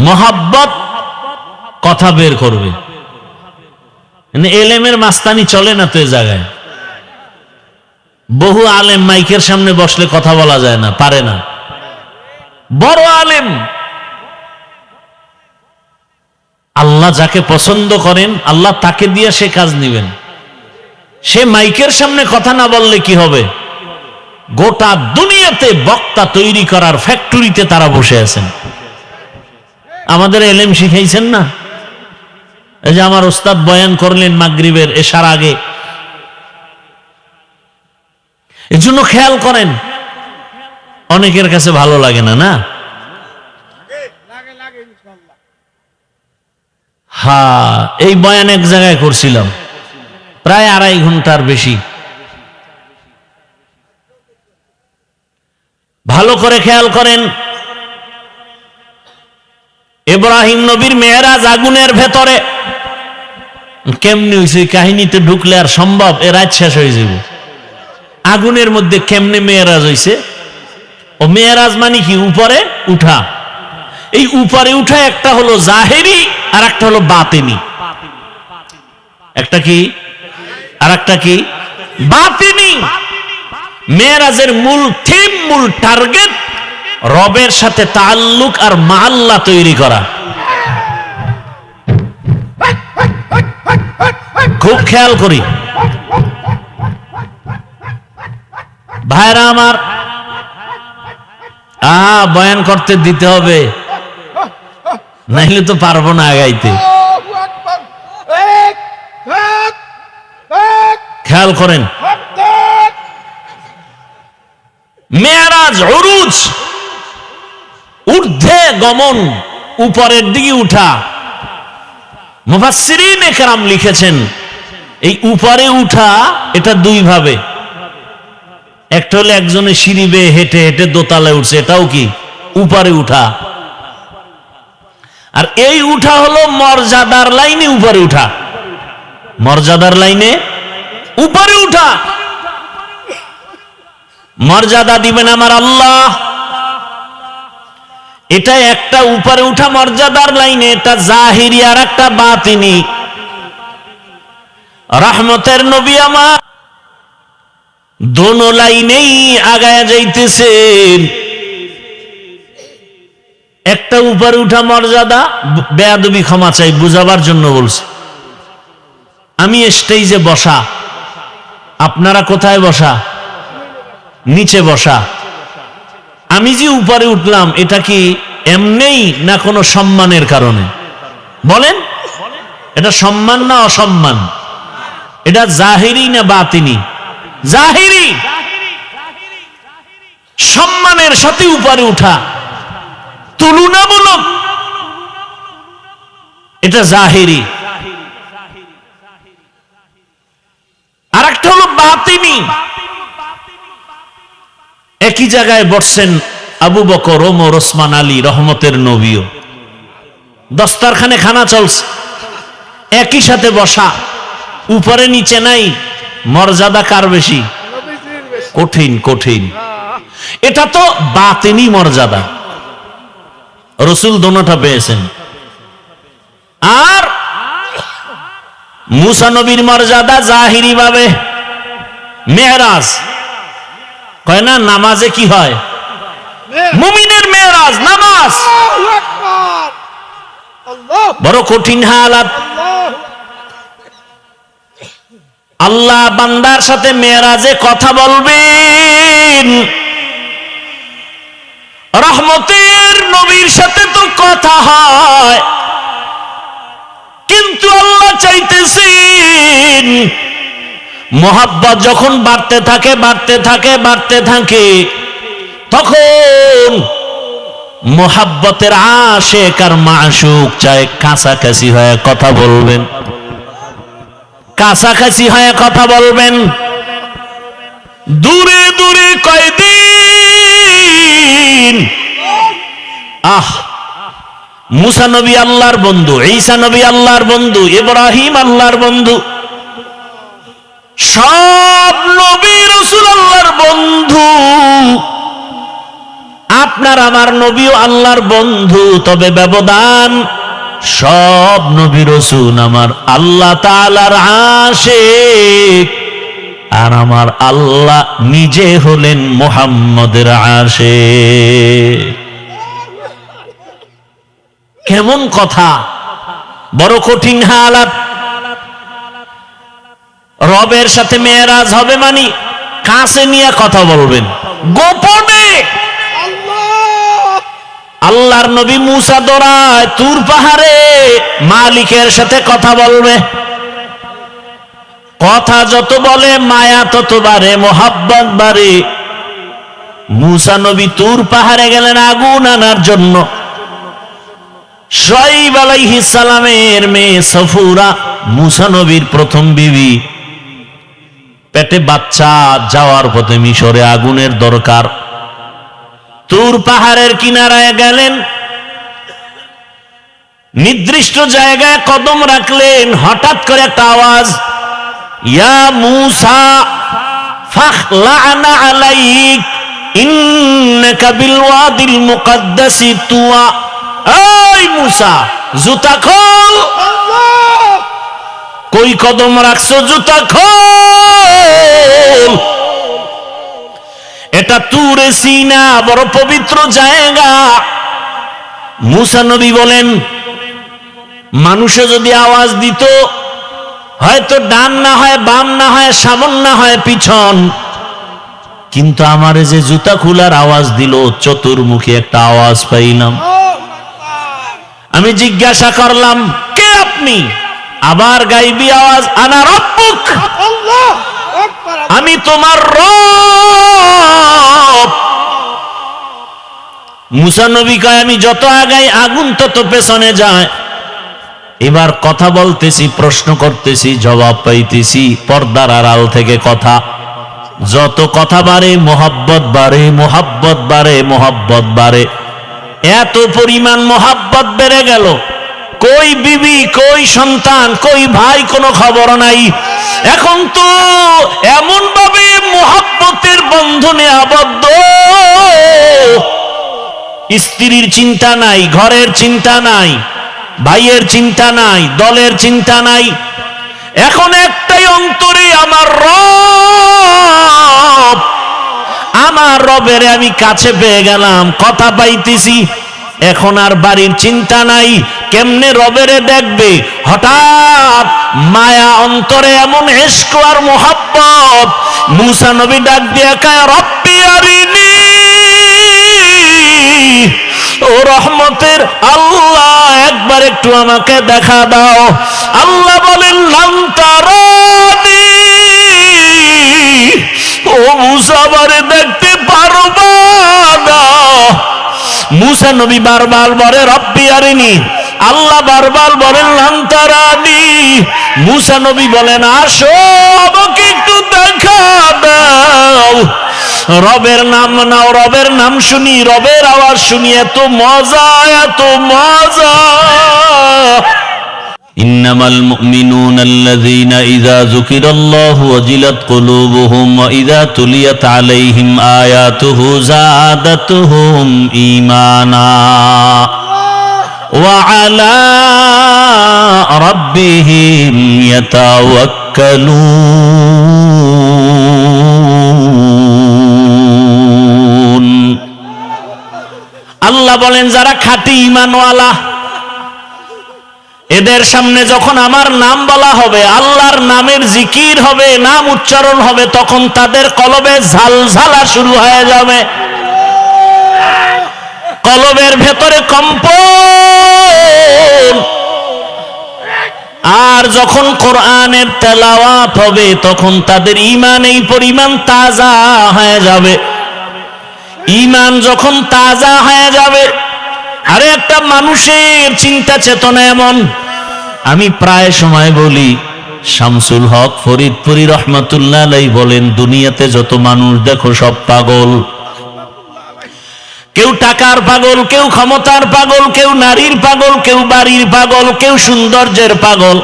মহাব্বত কথা বের করবে। এলেমের মাস্তানি চলে না তো এ জায়গায়। বহু আলেম মাইকের সামনে বসলে কথা বলা যায় না, পারে না। বড় আলেম, আল্লাহ যাকে পছন্দ করেন আল্লাহ তাকে দিয়ে সে কাজ নিবেন। সে মাইকের সামনে কথা না বললে কি হবে? গোটা দুনিয়াতে বক্তা তৈরি করার ফ্যাক্টরিতে তারা বসে আছেন। আমাদের এলেম শিখাইছেন না? এই যে আমার ওস্তাদ বয়ান করলেন মাগরিবের এশার আগে। এর জন্য খেয়াল করেন, অনেকের কাছে ভালো লাগে না, না? হ্যাঁ, এই বয়ান এক জায়গায় করছিলাম প্রায় 2.5 ঘন্টার বেশি। ভালো করে খেয়াল করেন, ইব্রাহিম নবীর মেরাজ আগুনের ভেতরে। কেমনে হয়েছে? কাহিনীতে ঢুকলে আর সম্ভব? এ রাত শেষ হয়ে যাবে। আগুনের মধ্যে কেমনে মেরাজ হয়েছে? ও মেরাজ মানে কি? উপরে উঠা। এই উপরে উঠা একটা হলো জাহেরি আর একটা হলো বাতিনি। একটা কি আর একটা কি? বাতিনি। মেরাজের মূল থিম, মূল টার্গেট রবের সাথে তাআল্লুক আর মাআল্লা তৈরি করা। খুব খেয়াল করি ভাইরা আমার, বয়ান করতে দিতে হবে, নাইলে তো পারবো না আগাইতে। খেয়াল করেন, মেরাজ উরুজ, ঊর্ধ্বে গমন, উপরের দিকে উঠা। মুফাসসিরিন কেরাম লিখেছেন এই উপরে উঠা এটা 2 ভাবে। একটা হলো একজনের সিঁড়ি বেয়ে হেঁটে হেঁটে দোতলায় উঠছে, এটাও কি উপরে উঠা। আর এই উঠা হলো মর্যাদার লাইনে উপরে উঠা। মর্যাদার লাইনে উপরে উঠা। মর্যাদা দিবেন আমার আল্লাহ, এটা একটা উপরে উঠা মর্যাদার লাইনে, এটা জাহিরি আর একটা বাতিনি। রহমতের নবী আমার দোনো লাইনেই আগায়া যাইতেছেন। একটা উপরে উঠা মর্যাদা, বেয়াদবি ক্ষমা চাই, বুঝাবার জন্য বলছি। আমি স্টেজে বসা, আপনারা কোথায় বসা? নিচে বসা। আমি যে উপরে উঠলাম এটা কি এমনেই না কোনো সম্মানের কারণে? বলেন, এটা সম্মান না অসম্মান? এটা জাহিরি না বাতিনি? জাহিরি। সম্মানের সাথে উপরে উঠা, তুলনামূলক এটা জাহিরি। আর একটা হলো বাতিনি। একই জায়গায় বসছেন আবু বকর, ওমর, ওসমান, আলী, রহমতের নবীও। দস্তারখানে খানা চলছে, একই সাথে বসা, উপরে নিচে নাই। মর্যাদা কার বেশি? কঠিন কঠিন। এটা তো বাতিনি মর্যাদা, রসুল দোনোটা পেয়েছেন। আর মুসা নবীর মর্যাদা জাহিরি ভাবে মেরাজ, কয় না নামাজে কি হয়? মুমিনের মেরাজ নামাজ। বড় কঠিন হালাত। আল্লাহ বান্দার সাথে মেরাজে কথা বলবেন, রহমতের নবীর সাথে তো কথা হয়, কিন্তু আল্লাহ চাইতেছেন মোহাব্বত যখন বাড়তে থাকে বাড়তে থাকে বাড়তে থাকে, তখন মোহাব্বতের আশিক আর মাশুক চায় কাছাকাছি হয়ে কথা বলবেন, কাছাকাছি হয়ে কথা বলবেন। দূরে দূরে কয়দিন। মুসা নবী আল্লাহর বন্ধু, ঈসা নবী আল্লাহর বন্ধু, ইব্রাহিম আল্লাহর বন্ধু, সব নবী রাসূল আল্লাহর বন্ধু। আপনার আমার নবীও আল্লাহর বন্ধু, তবে ব্যবধান সব নবী রাসূল আমার আল্লাহ তাআলার আশিক, আর আমার আল্লাহ নিজে হলেন মুহাম্মদের আশিক। কেমন কথা, বড় কঠিন হালাত। রবের সাথে মেরাজ হবে মানে কাছে নিয়ে কথা বলবেন, গোপনে। আল্লাহর নবী মুসা দৌড়ায় তুর পাহাড়ে মালিকের সাথে কথা বলবে। কথা যত বলে মায়া তত বাড়ে, মোহাব্বত বাড়ে। মুসা নবী তুর পাহাড়ে গেলেন আগুন আনার জন্য। শুআয়ব আলাইহিস সালামের মেয়ে সফুরা, মুসা নবীর প্রথম বিবি, পেটে বাচ্চা, যাওয়ার পথে মিশরে আগুনের দরকার। তুর পাহাড়ের কিনারায় গেলেন, নির্দিষ্ট জায়গায় কদম রাখলেন। হঠাৎ করে একটা আওয়াজ, ইয়া মুসা ফাখলা'না আলাইক ইন্নাকা বিল ওয়াদিল মুকাদ্দাসি তুয়া। এই মুসা, জুতা খোল। কই কদম রাখছো? জুতা খোল। এটা তুরে সিনা, বড় পবিত্র জায়গা। মুসা নবী বলেন, মানুষে যদি আওয়াজ দিত, হয়তো ডান না হয় বাম না হয় সামন না হয় পিছন, কিন্তু আমার যে জুতা খোলার আওয়াজ দিল, চতুর্মুখী একটা আওয়াজ পাইলাম। আমি জিজ্ঞাসা করলাম, কে আপনি? আবার গাইবি আওয়াজ, আনা রব্বুক, আমি তোমার রব। মুসা নবী কয়, আমি যত আগাই আগুন তত পেছনে যায়। এবার কথা বলতেছি, প্রশ্ন করতেছি, জবাব পাইতেছি পর্দার আড়াল থেকে কথা। যত কথা বাড়ে মোহাব্বত বাড়ে, মোহাব্বত বাড়ে, মোহাব্বত বাড়ে। এত পরিমাণ মোহাব্বত বেড়ে গেল, কই বিবি, কই সন্তান, কই ভাই, কোনো খবর নাই। এখন তো এমন ভাবে মোহাব্বতের বন্ধনে আবদ্ধ, স্ত্রীর চিন্তা নাই, ঘরের চিন্তা নাই, ভাইয়ের চিন্তা নাই, দলের চিন্তা নাই, এখন একটাই অন্তরে আমার রব, আমার রবের আমি কাছে পেয়ে গেলাম, কথা পাইতেছি। এখন আর বাড়ির চিন্তা নাই, কেমনে রবেরে দেখবে। হঠাৎ মায়া অন্তরে এমন ইশক আর মোহাব্বত, মুসা নবী ডাক দিয়া কয় রব্বি আরিনি, ও রহমতের আল্লাহ একবার একটু আমাকে দেখা দাও। আল্লাহ বলেন লান তারানি, ও মুসা আমারে দেখতে পারবা না। মুসা নবী বারবার বলে রব্বি আরিনি, আল্লাহ বারবার বলেন লান তারানি। মুসা নবী বলেন আসো আমাকে একটু দেখা দাও। রবের নাম নাও, রবের নাম শুনি, রবের আওয়াজ শুনি, এত মজা, এত মজা। ইন্নামাল মুমিনুনা আল্লাযীনা ইযা যুকিরাল্লাহু ওয়াজিলাত কুলুবুহুম ওয়া ইযা তুলিয়াত আলাইহিম আয়াতুহু যাদাতুহুম ঈমানা ওয়া আলা রাব্বিহিম ইয়াতাওয়াক্কালুন। আল্লাহ বলেন যারা খাঁটি ঈমানওয়ালা, এদের সামনে যখন আমার নাম বলা হবে, আল্লাহর নামের জিকির হবে, নাম উচ্চারণ হবে, তখন তাদের কলবে ঝালঝালা শুরু হয়ে যাবে, কলবের ভেতরে কম্পন। আর যখন কোরআনের তেলাওয়াত হবে তখন তাদের ঈমান এই পরিমাণ তাজা হয়ে যাবে। ঈমান যখন তাজা হয়ে যাবে, আরে একটা মানুষের চিন্তা চেতনা এমন, আমি প্রায় সময় বলি, শামসুল হক ফরিদপুরি রহমাতুল্লাহ আলাইহি বলেন দুনিয়াতে যত মানুষ দেখো সব পাগল। কেউ টাকার পাগল, কেউ ক্ষমতার পাগল, কেউ নারীর পাগল, কেউ বাড়ির পাগল, কেউ সৌন্দর্যের পাগল।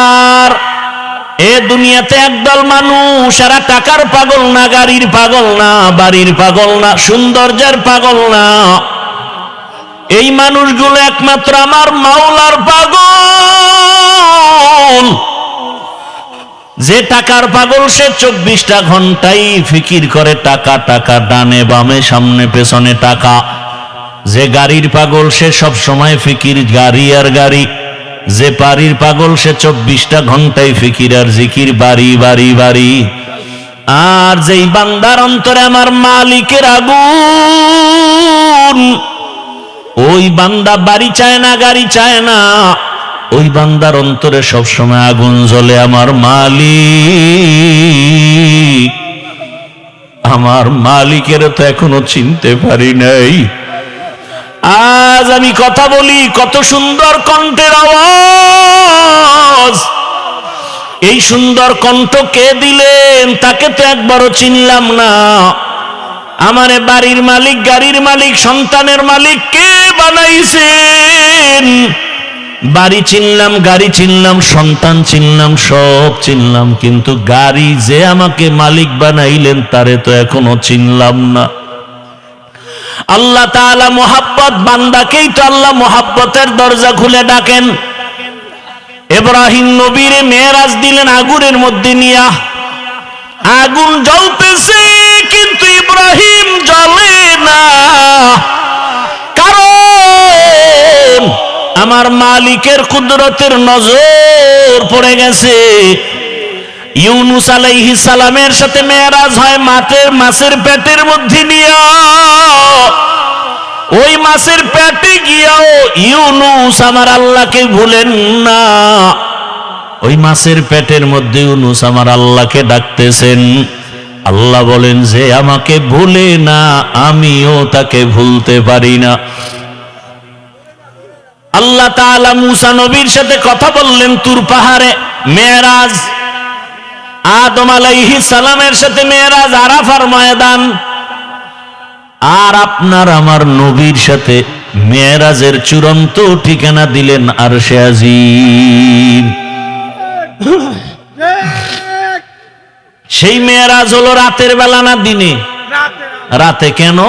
আর এ দুনিয়াতে একদল মানুষ, এরা টাকার পাগল না, গাড়ির পাগল না, বাড়ির পাগল না, সৌন্দর্যের পাগল না। এই মানুষগুলো একমাত্র আমার মাওলার পাগল। যে টাকার পাগল সে 24টা ঘন্টাই ফিকির করে টাকা, টাকা, ডানে বামে সামনে পেছনে টাকা। যে গাড়ির পাগল সে সব সময় ফিকির গাড়ি আর গাড়ি। যে বাড়ির পাগল সে 24টা ঘন্টায় ফিকির আর জিকির, বাড়ি বাড়ি বাড়ি। আর যেই বান্দার অন্তরে আমার মালিকের আগুন, ওই বান্দা বাড়ি চায় না, গাড়ি চায় না, ওই বান্দার অন্তরে সবসময় আগুন জ্বলে। আমার মালিক, আমার মালিকের তো এখনো চিনতে পারি নাই। আজ আমি কথা বলি, কত সুন্দর কণ্ঠের আওয়াজ। এই সুন্দর কণ্ঠ কে দিলেন তাকে তো একবারও চিনলাম না। আমারে বাড়ির মালিক, গাড়ির মালিক, সন্তানের মালিক কে বানাইছেন? বাড়ি চিনলাম, গাড়ি চিনলাম, সন্তান চিনলাম, সব চিনলাম, কিন্তু গাড়ি যে আমাকে মালিক বানাইলেন তারে তো এখনো চিনলাম না। আল্লাহ তাআলা মোহাব্বত, বান্দাকেই তো আল্লাহ মোহাব্বতের দরজা খুলে ডাকেন। ইব্রাহিম নবীরে মেরাজ দিলেন আগুনের মধ্যে নিয়া। আগুন জ্বলতেছে কিন্তু ইব্রাহিম জ্বলে না, কারণ আমার মালিকের কুদরতের নজর পড়ে গেছে। ইউনুস আলাইহিস সালামের সাথে মেরাজ হয় মাছের পেটের মধ্যে নিয়া। ওই মাছের পেটে গিয়াও ইউনুস আমার আল্লাহকে ভুলেন না। ওই মাছের পেটের মধ্যে ইউনুস আমার আল্লাহকে ডাকতেছেন। আল্লাহ বলেন যে আমাকে ভুলে না, আমিও তাকে ভুলতে পারি না। আল্লাহ তাআলা মুসা নবীর সাথে কথা বললেন তুর পাহাড়ে, মেরাজ। আদম আলাইহিস সালামের সাথে মেরাজ আরাফার ময়দান। আর আপনার আমার নবীর সাথে মেরাজের চূড়ান্ত ঠিকানা দিলেন আরশে আজিম। সেই মেরাজ হলো রাতের বেলা না দিনে? রাতে। কেন?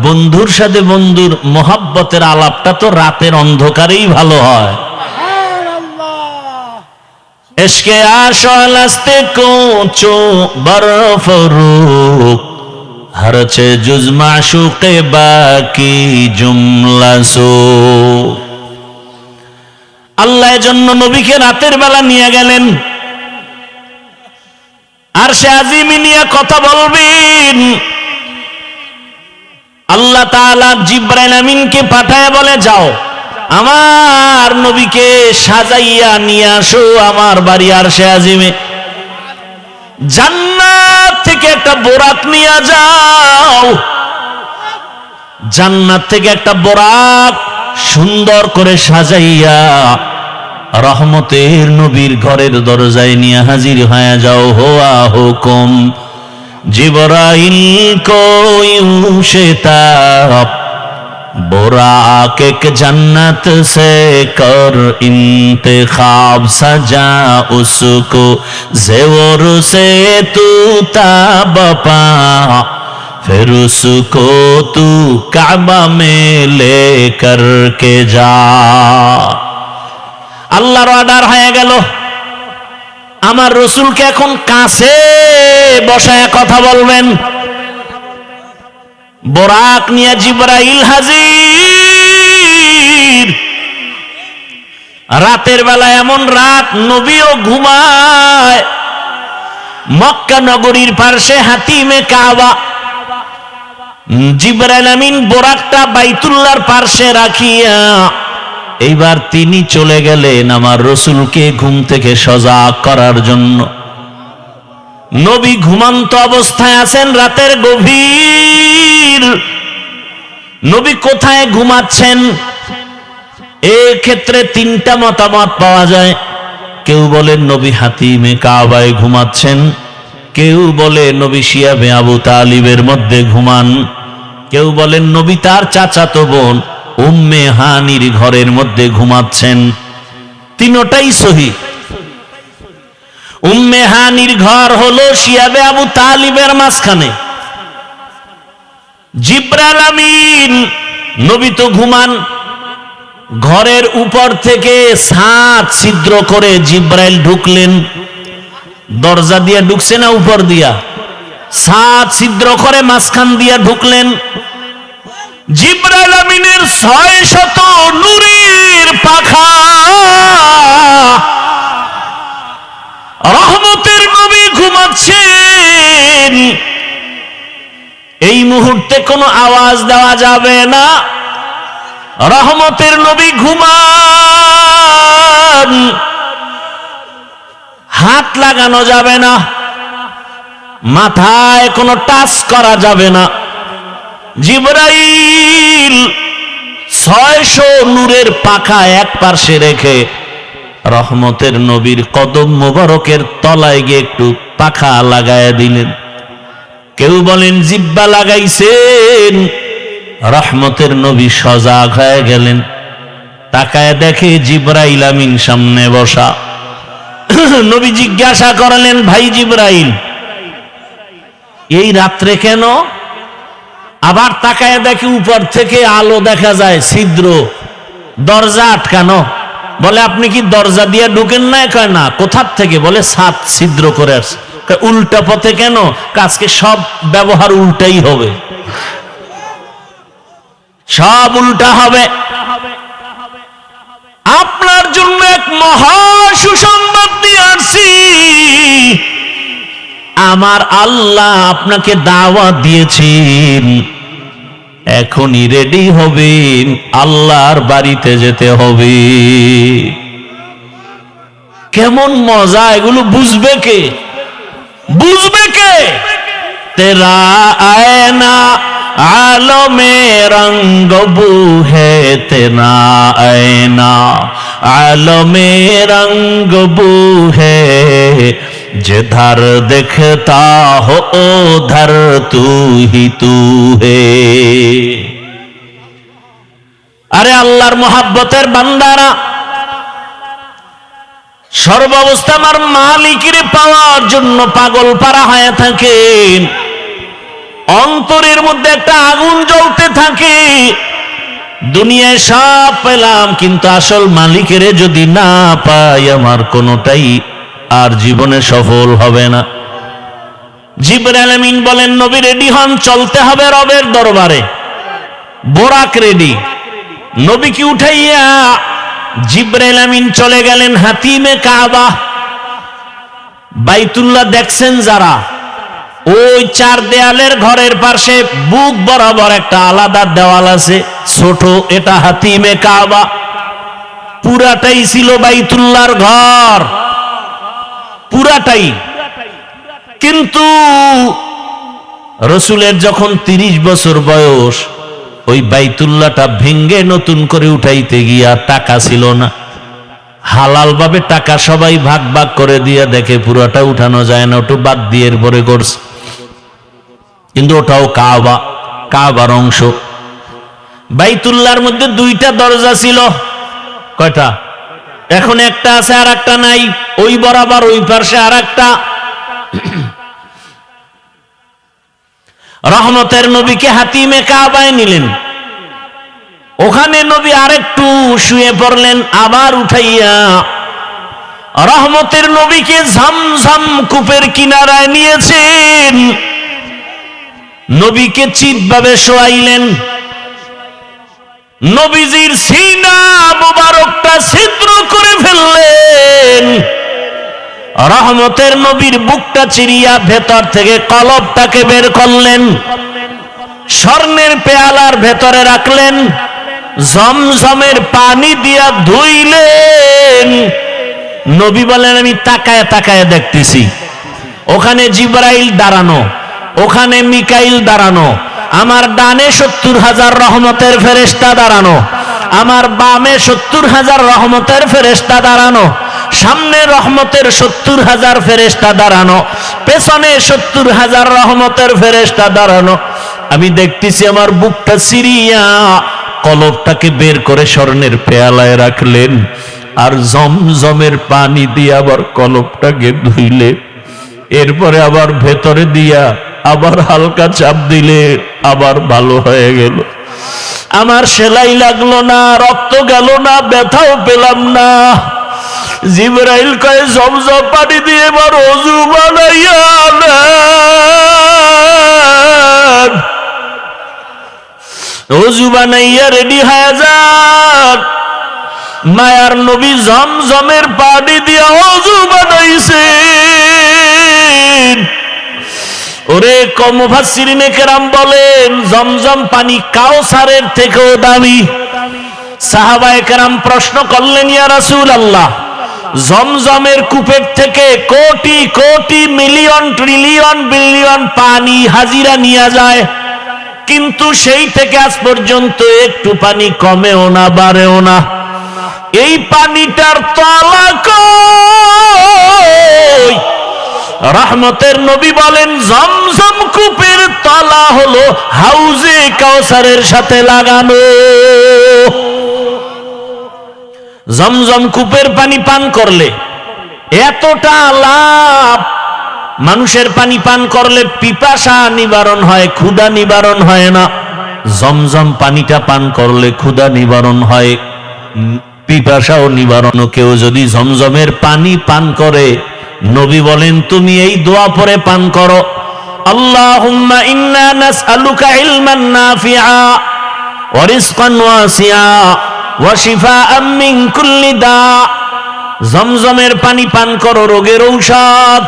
বন্ধুর সাথে বন্ধুর মোহাব্বতের আলাপটা তো রাতের অন্ধকারেই ভালো হয়। इश्क़ आशोलस्ते कोचो बरफरूक हरचे जुज माशूक़े बाकी जुमला सो। আল্লাহ জন্য নবীকে রাতের বেলা নিয়ে গেলেন, আর সে আজিমি নিয়ে কথা বলবেন। আল্লাহ তাআলা জিবরাইল আমিনকে পাঠায় বলে, যাও আমার নবীকে সাজাইয়া নিয়ে আসো আমার বাড়ি আরশে আজিমে। জান্নাত থেকে একটা বোরাক নিয়ে যাও, জান্নাত থেকে একটা বোরাক সুন্দর করে সাজাইয়া রহমতের নবীর ঘরের দরজায় নিয়ে হাজির হয়ে যাও। হোয়া হুকুম জিবরাইল কো यूं शिताब बुराक एक जन्नत से कर इंतखाब सजा उसको ज़ेवर से तू ताबपा फिर उसको तू काबा में लेकर के जा। আল্লাহর অর্ডার হয়ে গেল, আমার রসুলকে এখন কাছে বসায় কথা বলবেন। বোরাক নিয়ে জিবরাইল হাজির। রাতের বেলা এমন রাত নবীও ঘুমায়। মক্কা নগরীর পার্শ্বে হাতিমে কাবা, জিবরাইল আমিন বোরাকটা বাইতুল্লাহর পার্শ্বে রাখিয়া এইবার তিনি চলে গেলেন আমার রসুলকে ঘুম থেকে সজাগ করার জন্য। নবী ঘুমন্ত অবস্থায় আছেন, রাতের গভীর। নবী কোথায় ঘুমাচ্ছেন? এই ক্ষেত্রে তিনটা মতামত পাওয়া যায়। কেউ বলেন নবী হাতিমে কাবায় ঘুমাচ্ছেন, কেউ বলে নবী শিয়াবে আবু তালিবের মধ্যে ঘুমান, কেউ বলেন নবী তার চাচাতো বোন উম্মে হানির ঘরের মধ্যে ঘুমাচ্ছেন। তিনটাই সহি। উম্মে হানির ঘর হলো শিয়াবে আবু তালিবের মাঝখানে। জিবরাইল আমিন নবী তো ঘুমান, ঘরের উপর থেকে 7 ছিদ্র করে জিবরাইল ঢুকলেন। দরজা দিয়ে ঢুকছে না উপর দিয়া? 7 ছিদ্র করে মাঝখান দিয়া ঢুকলেন। জিবরাইল আমিনের 600 নূরের পাখা, রহমতের নবী ঘুমাচ্ছেন। এই মুহূর্তে কোনো আওয়াজ দেওয়া যাবে না। রহমতের নবী ঘুমান, হাত লাগানো যাবে না, মাথায় কোনো টাচ করা যাবে না। জিবরাইল 600 নূরের পাখা এক পার্শ্বে রেখে রহমতের নবীর কদম মোবারকের তলায় গিয়ে একটু পাখা লাগায় দিলেন। কেউ বলেন জিব্বা লাগাইছেন। রহমতের নবী সজাগ হয়ে গেলেন, তাকায় দেখে জিবরাইল আমিন সামনে বসা। নবী জিজ্ঞাসা করলেন, ভাই জিবরাইল, এই রাত্রে কেন? আবার তাকায় দেখে উপর থেকে আলো দেখা যায়, ছিদ্র, দরজা আটকানো। বলে আপনি কি দরজা দিয়ে ঢুকেন না? কয় না। কোথার থেকে? বলে 7 ছিদ্র করে আসছে। উল্টা পথে কেন? আজকে সব ব্যবহার উল্টাই হবে, সব উল্টা হবে। আপনার জন্য এক মহা সুসংবাদ নিয়ে আসছি। আমার আল্লাহ আপনাকে দাওয়াত দিয়েছেন, এখনই রেডি হবেন, আল্লাহর বাড়িতে যেতে হবে। কেমন মজা! এগুলো বুঝবে কে? বুঝবে কে? তেরা আয়না আলমে রঙ্গ বু হে, তেরা আয়না আলমে রঙ্গ বু হে, जिधर दिखता हो उधर तू ही तू है। আরে আল্লাহর মোহাব্বতের বান্দারা, সর্বাবস্থা আমার মালিকের পাওয়ার জন্য পাগল পারা হয়ে থাকেন। অন্তরের মধ্যে একটা আগুন জ্বলতে থাকে। দুনিয়ায় সব পেলাম, কিন্তু আসল মালিকের যদি না পাই আমার কোনোটাই আর জীবনে সফল হবে না। জিবরাইল আমিন বলেন, নবী রেডি হন, চলতে হবে রবের দরবারে। বোরাক রেডি। নবীকে উঠাইয়া জিবরাইল আমিন চলে গেলেন হাতিমে কাবা। বাইতুল্লাহ দেখছেন যারা, ওই চার দেয়ালের ঘরের পাশে বুক বরাবর একটা আলাদা দেওয়াল আছে ছোট, এটা হাতিমে কাবা। পুরাটাই ছিল বাইতুল্লাহর ঘর, পুরাটাই। কিন্তু রসুলের যখন 30 বছর বয়স, ওই বাইতুল্লাহটা ভেঙ্গে নতুন করে উঠাইতে গিয়া টাকা ছিল না। হালাল ভাবে টাকা সবাই ভাগ ভাগ করে দিয়া দেখে পুরাটা উঠানো যায় না, ওটা বাদ দিয়ে এরপরে করছে। কিন্তু ওটাও কাবা, কাবার অংশ। বাইতুল্লাহর মধ্যে 2টা দরজা ছিল। কয়টা? এখন একটা আছে আর একটা নাই। ওই বরাবর ওই পাশে আর একটা। রহমতের নবীকে হাতিমে কাবায় নিলেন। ওখানে নবী আরেকটু শুয়ে পড়লেন, আবার উঠাইয়া রহমতের নবীকে ঝমঝম কূপের কিনারায় নিয়েছেন। নবীকে চিৎভাবে শোয়াইলেন। নবীজির সিনা মুবারকটা ছিদ্র করে ফেললেন। রহমতের নবীর বুকটা চিরিয়া ভেতর থেকে কলবটাকে বের করলেন। স্বর্ণের পেয়ালার ভেতরে রাখলেন। জমজমের পানি দিয়া ধুইলেন। নবী বলেন, আমি তাকায় তাকায় দেখতেছি, ওখানে জিবরাইল দাঁড়ানো, ওখানে মিকাইল দাঁড়ানো, আমার ডানে 70,000 রহমতের ফেরেশতা দাঁড়ানো, আমার বামে 70,000 রহমতের ফেরেশতা দাঁড়ানো, সামনে রহমতের 70,000 ফেরেশতা দাঁড়ানো, পেছনে 70,000 রহমতের ফেরেশতা দাঁড়ানো। আমি দেখতেছি আমার বুকটা সিরিয়া কলবটাকে বের করে স্বর্ণের পেয়ালায় রাখলেন, আর জমজমের পানি দিয়ে আবার কলবটাকে ধুইলে, এরপরে আবার ভেতরে দিয়া আবার হালকা চাপ দিলে আবার ভালো হয়ে গেল। আমার সেলাই লাগলো না, রক্ত গেল না, ব্যথাও পেলাম না। জিবরাইল কয়, জমজম পানি দিয়ে এবার ওযু বানাইয়া নেন। ওযু বানাইয়া রেডি হয়ে যান। মায়ার নবী জমজমের পানি দিয়া ওযু বানাইছেন। ওরে মুফাসসিরিনে কেরাম বলেন, জমজম পানি কাউসারের থেকেও দামি। সাহাবায়ে কেরাম প্রশ্ন করলেন, ইয়া রাসূলুল্লাহ, জমজমের কূপের থেকে crore crore million trillion billion পানি হাজিরা নিয়ে যায়, কিন্তু সেই থেকে আজ পর্যন্ত একটু পানি কমেও না বাড়েও না, এই পানিটার তলা কই? রহমতের নবী বলেন, জমজম কূপের তলা হলো হাউজে কাউসারের সাথে লাগানো। জমজম কূপের পানি পান করলে এতটা লাভ। মানুষের পানি পান করলে পিপাসা নিবারণ হয়, ক্ষুধা নিবারণ হয় না। জমজম পানিটা পান করলে ক্ষুধা নিবারণ হয়, পিপাসাও নিবারণ। কেউ যদি জমজমের পানি পান করে, নবী বলেন, তুমি এই দোয়া পড়ে পান করো, আল্লাহুম্মা ইন্না নাসআলুকা ইলমান নাফিআ ওয়া রিজকান ওয়াসিআ ওয়া শিফাআম মিন কুল্লি দা। জমজমের পানি পান করো, রোগের ঔষধ।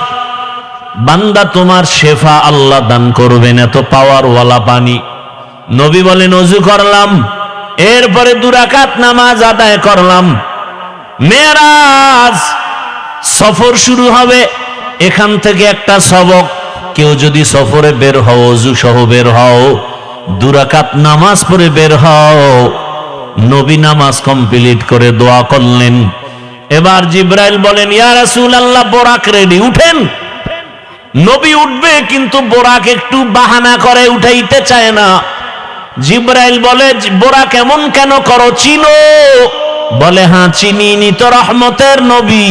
বান্দা, তোমার শেফা আল্লাহ দান করবেন, এত পাওয়ার ওয়ালা পানি। নবী বলেন, ওযু করলাম, এরপরে 2 রাকাত নামাজ আদায় করলাম। মেরাজ সফর শুরু হবে। এখান থেকে একটা সবক, কেউ যদি সফরে বের হও, ওযু সহ বের হও, 2 রাকাত নামাজ পড়ে বের হও। নবী নামাজ কমপ্লিট করে দোয়া করলেন। এবার জিবরাইল বলেন, ইয়া রাসূলুল্লাহ, বোরাক রেডি, উঠেন। নবী উঠবে, কিন্তু বোরাক একটু বাহানা করে, উঠাইতে চায় না। জিবরাইল বলে, বোরাক এমন কেন করো, চিনো? বলে, হ্যাঁ চিনি, নি তো রহমতের নবী।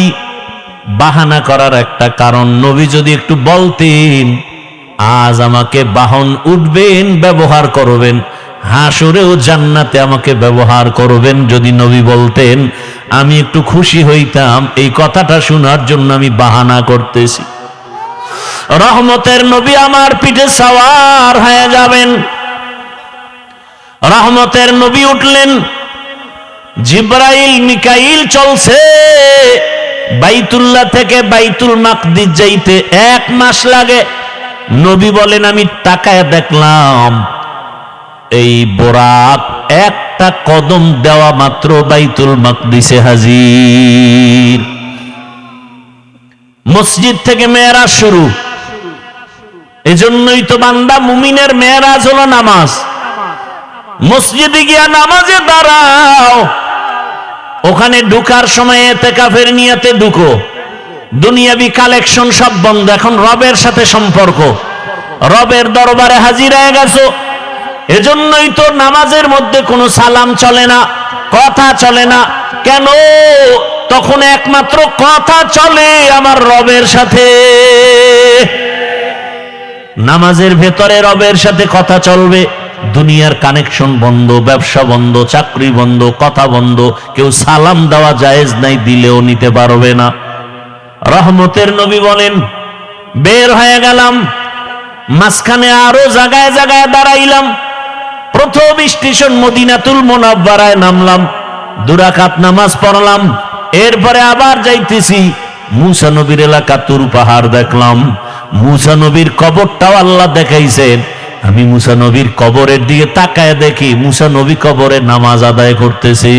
বাহানা করার একটা কারণ, নবী যদি একটু বলতেন, আজ আমাকে বাহন উঠবেন, ব্যবহার করবেন, হাসরেও জান্নাতে আমাকে ব্যবহার করবেন। যদি নবী বলতেন আমি একটু খুশি হইতাম, এই কথাটা শোনার জন্য আমি বাহানা করতেছি। রহমতের নবী আমার পিঠে সওয়ার হয়ে যাবেন। রহমতের নবী উঠলেন, জিবরাইল মিকাইল চলছে। বাইতুল্লাহ থেকে বাইতুল মাকদিস যাইতে 1 মাস লাগে। নবী বলেন আমি তাকায় দেখলাম এই বোরাক একটা কদম দেওয়া মাত্র বাইতুল মাকদিসে হাজির। মসজিদ থেকে মেরাজ শুরু। এজন্যই তো বান্দা মুমিনের মেরাজ হলো নামাজ। মসজিদে গিয়া নামাজে দাঁড়াও, ওখানে ঢুকার সময় ইতিকাফের নিয়তে ঢুকো। দুনিয়াবি কালেকশন সব বন্ধ, এখন রবের সাথে সম্পর্ক। রবের দরবারে হাজির হয়ে গেছো। এজন্যই তো নামাজের মধ্যে কোনো সালাম চলে না, কথা চলে না। কেন? তখন একমাত্র কথা চলে আমার রবের সাথে। নামাজের ভেতরে রবের সাথে কথা চলবে। দুনিয়ার কানেকশন বন্ধ, ব্যবসা বন্ধ, চাকরি বন্ধ, কথা বন্ধ। কেউ সালাম দেওয়া জায়েজ নাই, দিলেও নিতে পারবে না। রহমতের নবী বলেন বের হয়ে গেলাম, মাঝখানে আরো জায়গায় জায়গায় দাঁড়াইলাম। প্রথম স্টেশন মদিনাতুল মুনাওয়ারায় নামলাম, 2 রাকাত নামাজ পড়লাম। এরপরে আবার যাইতেছি, মুসা নবীর এলাকা তুর পাহাড় দেখলাম। মুসা নবীর কবরটাও আল্লাহ দেখাইছেন। আমি মুসা নবীর কবরের দিকে তাকায় দেখি মুসা নবী কবরে নামাজ আদায় করতেছি।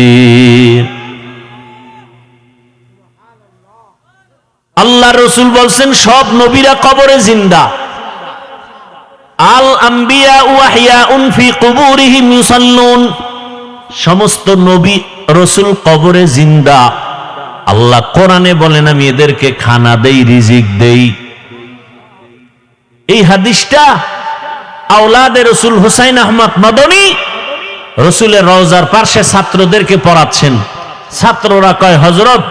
আল্লাহ রসুল বলছেন সব নবীরা কবরে জিন্দা। আল আম্বিয়া ওয়াহিয়াউন ফি কুবুরিহিম ইউসাল্লুন। সমস্ত নবী রসুল কবরে জিন্দা। আল্লাহ কোরআনে বলেন আমি এদেরকে খানা দেই, রিজিক দেই। এই হাদিসটা আওলাদে রসুল হুসাইন আহমদ মাদনী রসুলের রওজার পাশে ছাত্রদেরকে পড়াচ্ছেন। ছাত্ররা কয় হযরত,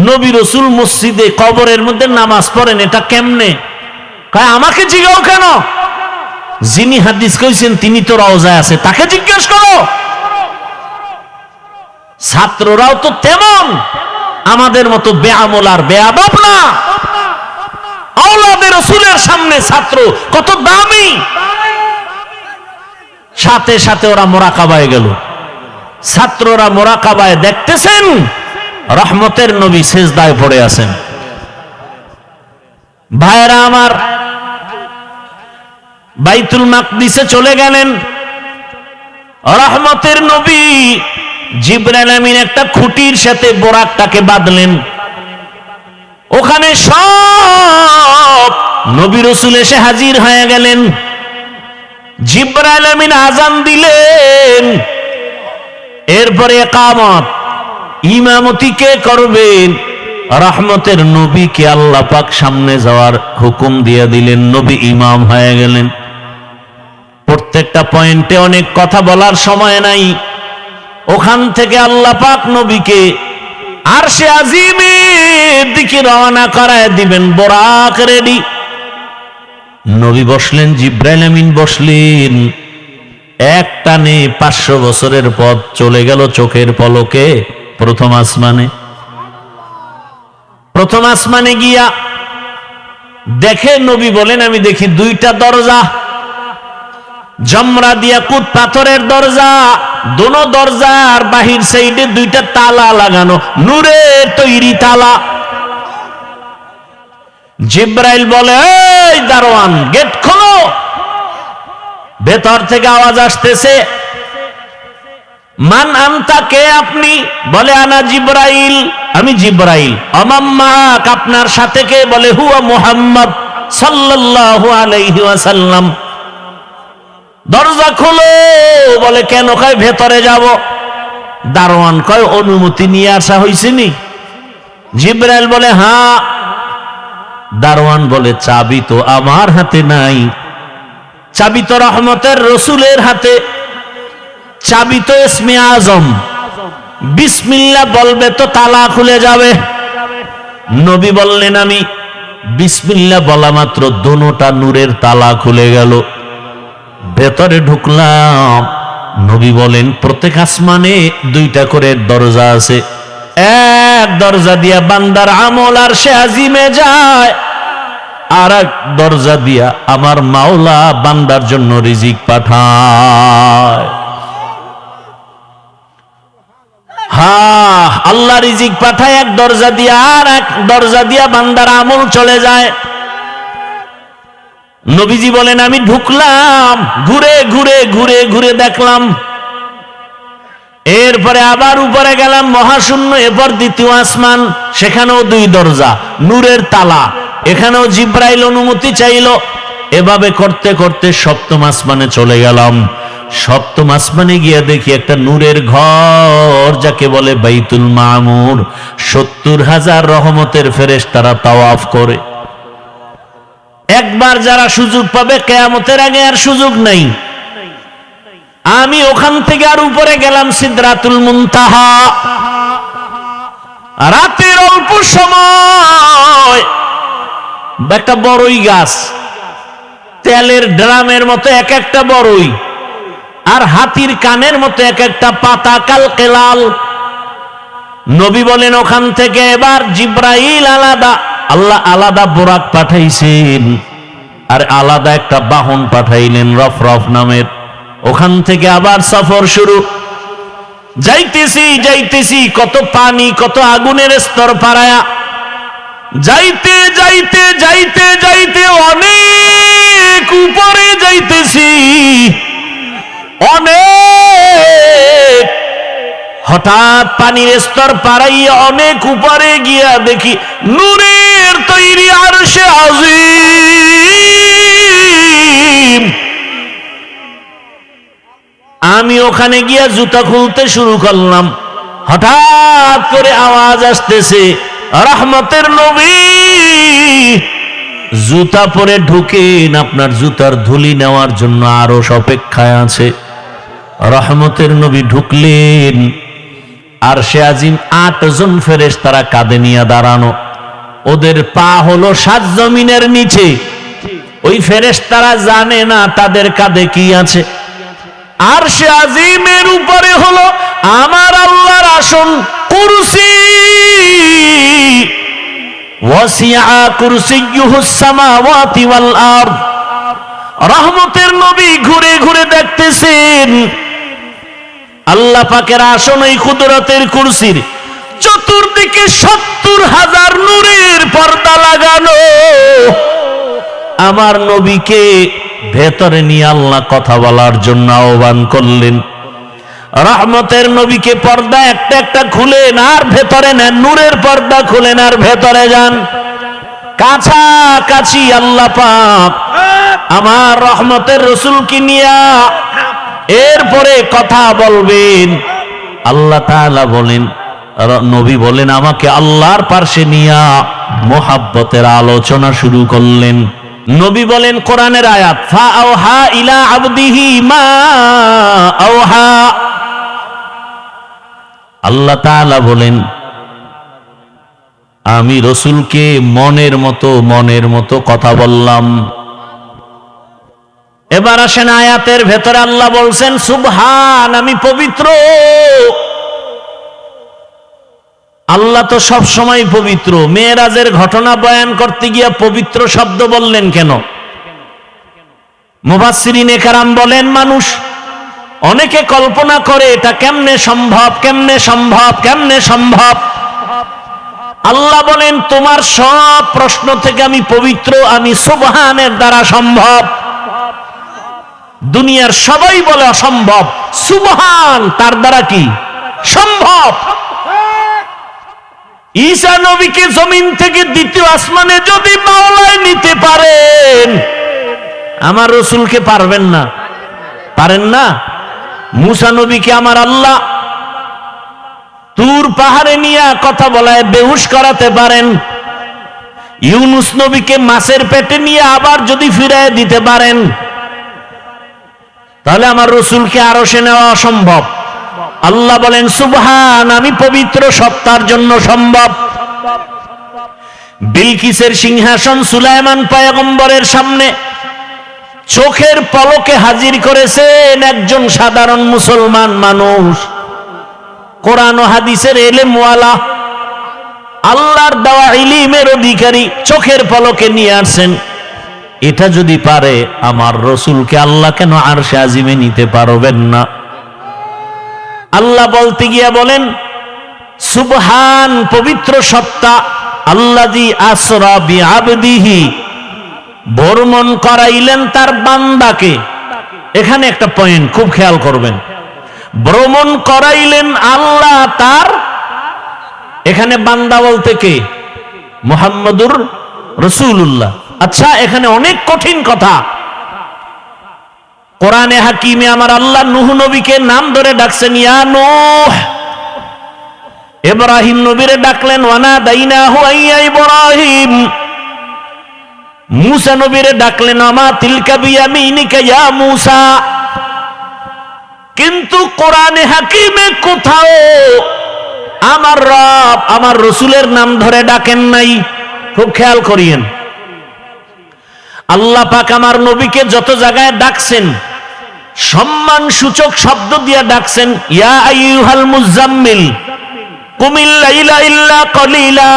নবী রসুল মসজিদে কবরের মধ্যে নামাজ পড়েন, এটা কেমনে? কয় আমাকে জিজ্ঞাও কেন? যিনি হাদিস কইছেন তিনি তো রওজায় আছে, তাকে জিজ্ঞেস করো। ছাত্ররাও তো তেমন আমাদের মতো বেআমল আর বেয়াদব না। আওলাদে রসুলের সামনে ছাত্র কত দামি। সাথে সাথে ওরা মোরাকাবায় গেল। ছাত্ররা মোরাকাবায় দেখতেছেন রহমতের নবী সিজদায় পড়ে আছেন। ভাইরা আমার, বাইতুল মাকদিসে চলে গেলেন। রহমতের নবী জিবরাইল আমিন একটা খুঁটির সাথে বোরাকটাকে বাঁধলেন। ওখানে সব নবী রাসূল এসে হাজির হয়ে গেলেন। জিবরাইল আমিন আযান দিলেন। এরপরে ইকামত, ইমামতি কে করবেন? রহমতের নবীকে আল্লাহ পাক সামনে যাওয়ার হুকুম দিয়ে দিলেন। নবী ইমাম হয়ে গেলেন। প্রত্যেকটা পয়েন্টে অনেক কথা বলার সময় নাই। ওখান থেকে আল্লাহ পাক নবীকে আরশে আজিমের দিকে রওনা করায় দিবেন। বোরাক রেডি। নবী বসলেন, জিবরাইল আমিন বসলেন। এক টানে 500 বছরের পথ চলে গেল চোখের পলকে প্রথম আসমানে। প্রথম আসমানে গিয়া দেখে নবী বলেন আমি দেখি 2টা দরজা, জমরা দিয়া কুত পাথরের দরজা। দোনো দরজার বাহির সাইডে 2টা তালা লাগানো, নূরের তৈরি তালা। জিবরাইল বলে এই দারোয়ান, গেট খোলো। ভেতর থেকে আওয়াজ আসতেছে, মান আনতা, কে আপনি? বলে আনা জিবরাইল, আমি জিবরাইল। আমাম্মাক, আপনার সাথে কে? বলে হুয়া মুহাম্মদ সাল্লাল্লাহু আলাইহি ওয়াসাল্লাম। দরজা খোলো। বলে কেন? কয় ভেতরে যাব। দারোয়ান কয় অনুমতি নিয়ে আসা হয়েছে নি? জিবরাইল বলে হ্যাঁ। দারোয়ান বলে চাবি তো আমার হাতে নাই, চাবি তো রহমতের রসুলের হাতে, চাবি তো ইসমে আজম, বিসমিল্লাহ বলবে তো তালা খুলে যাবে। নবী বললেন আমি বিসমিল্লাহ বলা মাত্র দোনোটা নূরের তালা খুলে গেল। ভেতরে ঢুকলাম। নবী বলেন প্রত্যেক আসমানে 2টা করে দরজা আছে। এক দরজা দিয়া বান্দার আমল আর সে আজিমে যায়, আর এক দরজা দিয়া আমার মাওলা বান্দার জন্য রিজিক পাঠায়। হ্যাঁ, আল্লাহ রিজিক পাঠায় এক দরজা দিয়া, আর এক দরজা দিয়া বান্দার আমল চলে যায়। নবীজি বলেন আমি ঢুকলাম, ঘুরে ঘুরে ঘুরে ঘুরে দেখলাম, এরপরে আবার উপরে গেলাম মহাশূন্য, এরপর দ্বিতীয় আসমান, সেখানেও 2 দরজা, নূরের তালা, এখানেও জিব্রাইল অনুমতি চাইল। এভাবে করতে করতে 7ম আসমানে চলে গেলাম। 7ম আসমানে গিয়ে দেখি একটা নূরের ঘর, যাকে বলে বাইতুল মামুর। 70,000 রহমতের ফেরেশতারা তাওয়াফ করে। একবার যারা সুযোগ পাবে, কিয়ামতের আগে আর সুযোগ নেই। আমি ওখান থেকে আর উপরে গেলাম সিদরাতুল মুনতাহা। রাতের অল্প সময় একটা বড়ই গাছ, তেলের ড্রামের মতো এক একটা বড়ই, আর হাতির কানের মতো এক একটা পাতা, কালকেলাল। নবী বলেন ওখান থেকে এবার জিব্রাইল আলাদা, আল্লাহ আলাদা বোরাক পাঠাইছেন, আর আলাদা একটা বাহন পাঠাইলেন রফরফ নামের। ওখান থেকে আবার সফর শুরু। যাইতেছি যাইতেছি, কত পানি, কত আগুনের স্তর পারায়া, যাইতে যাইতে যাইতে যাইতে অনেক উপরে যাইতেছি, অনেক। হঠাৎ পানির স্তর পারাইয়া অনেক উপরে গিয়া দেখি নূরের তৈরি আরশে আজিম। আমি ওখানে গিয়া জুতা খুলতে শুরু করলাম। হঠাৎ করে আওয়াজ আসতেছে, রহমতের নবী জুতা পরে ঢুকেন, আপনার জুতার ধুলি নেওয়ার জন্য আরশ অপেক্ষায় আছে। রহমতের নবী ঢুকলেন, আরশে আজিম 8 জন ফেরেশতারা কাঁধে নিয়ে দাঁড়ানো। ওদের পা হলো 7 জমিনের নিচে। ওই ফেরেশতারা জানে না তাদের কাঁধে কি আছে। আরশে আজিমের উপরে হলো আমার আল্লাহর আসন, কুরসি। ওয়াসিআ কুরসিয়ুহুস সামাওয়াতি ওয়াল আরদ। রহমতের নবী ঘুরে ঘুরে দেখতেছেন আল্লাহ পাকের আসন ওই কুদরতের কুরসির চতুর্দিকে 70,000 নূরের পর্দা লাগানো। আমার নবীকে ভেতরে নিয়ে আল্লাহ কথা বলার জন্য আহ্বান করলেন। রহমতের নবীকে পর্দা একটা একটা খুলেন, আর ভেতরে নেন, নূরের পর্দা খুলেন আর ভেতরে যান। কাছাকাছি আল্লাহ পাক আমার রহমতের রসুলকে নিয়া এরপরে কথা বলবেন। আল্লাহ তাআলা বলেন, নবী বলেন আমাকে আল্লাহর পাশে নিয়া মোহাব্বতের আলোচনা শুরু করলেন। নবী বলেন কোরআনের আয়াত, ফা আওহা ইলা আবদিহি মা আওহা। আল্লাহ তাআলা বলেন আমি রসুলকে মনের মতো কথা বললাম। এবার আসেন আয়াতের ভেতরে আল্লাহ বলছেন সুবহান, আমি পবিত্র। আল্লাহ তো সব সময় পবিত্র। মেরাজের ঘটনা বয়ান করতে গিয়া পবিত্র শব্দ বললেন কেন? মুফাসসিরিনে কেরাম বলেন মানুষ অনেকে কল্পনা করে এটা কেমনে সম্ভব, কেমনে সম্ভব, কেমনে সম্ভব। আল্লাহ বলেন তোমার সব প্রশ্ন থেকে আমি পবিত্র, আমি সুবহানের দ্বারা সম্ভব। দুনিয়ার সবাই বলে অসম্ভব, সুবহান তার দ্বারা কি সম্ভব। ঈসা নবীকে জমিন থেকে দ্বিতীয় আসমানে যদি মাওলায় নিতে পারেন, আমার রসুলকে পারবেন না? পারেন না? মুসা নবীকে আমার আল্লাহ তুর পাহাড়ে নিয়ে কথা বলায় বেহুশ করাতে পারেন। ইউনুস নবীকে মাছের পেটে নিয়ে আবার যদি ফিরায় দিতে পারেন, তাহলে আমার রসুলকে আরশে নেওয়া অসম্ভব। আল্লাহ বলেন সুবহান, আমি পবিত্র, সত্তার জন্য সম্ভব। বিলকিসের সিংহাসন সুলাইমান পয়গম্বরের সামনে চোখের পলকে হাজির করেছেন একজন সাধারণ মুসলমান মানুষ, কোরআন ও হাদিসের এলেমওয়ালা, আল্লাহর দেওয়া ইলমের অধিকারী, চোখের পলকে নিয়ে আসেন। এটা যদি পারে, আমার রসুলকে আল্লাহ কেন আরশে আজিমে নিতে পারবেন না? আল্লাহ বলতে গিয়া বলেন, সুবহান, পবিত্র সত্তা, আল্লাযী আসরা বিআবদিহি, ভ্রমণ করাইলেন তার বান্দাকে। এখানে একটা পয়েন্ট খুব খেয়াল করবেন, ভ্রমণ করাইলেন আল্লাহ তার, এখানে বান্দা বলতে কে? মুহাম্মদুর রাসূলুল্লাহ। আচ্ছা, এখানে অনেক কঠিন কথা। কোরআনে হাকিমে আমার আল্লাহ নূহ নবীকে নাম ধরে ডাকছেন, ইয়া নূহ। ইব্রাহিম নবীরে ডাকলেন, ওয়ানা দাইনাহু আইয়া ইব্রাহিম। মূসা নবীরে ডাকলেন, আমা তিলকা বিয়ামিনিকা ইয়া মূসা। কিন্তু কোরআনে হাকিমে কোথাও আমার রব আমার রসুলের নাম ধরে ডাকেন নাই। খুব খেয়াল করিয়েন, আল্লাহ পাক আমার নবীকে যত জায়গায় ডাকছেন সম্মান সূচক শব্দ দিয়ে ডাকছেন, ইয়া আইয়ুহাল মুজাম্মিল কুমিল লাইলা ইল্লা কলিলা,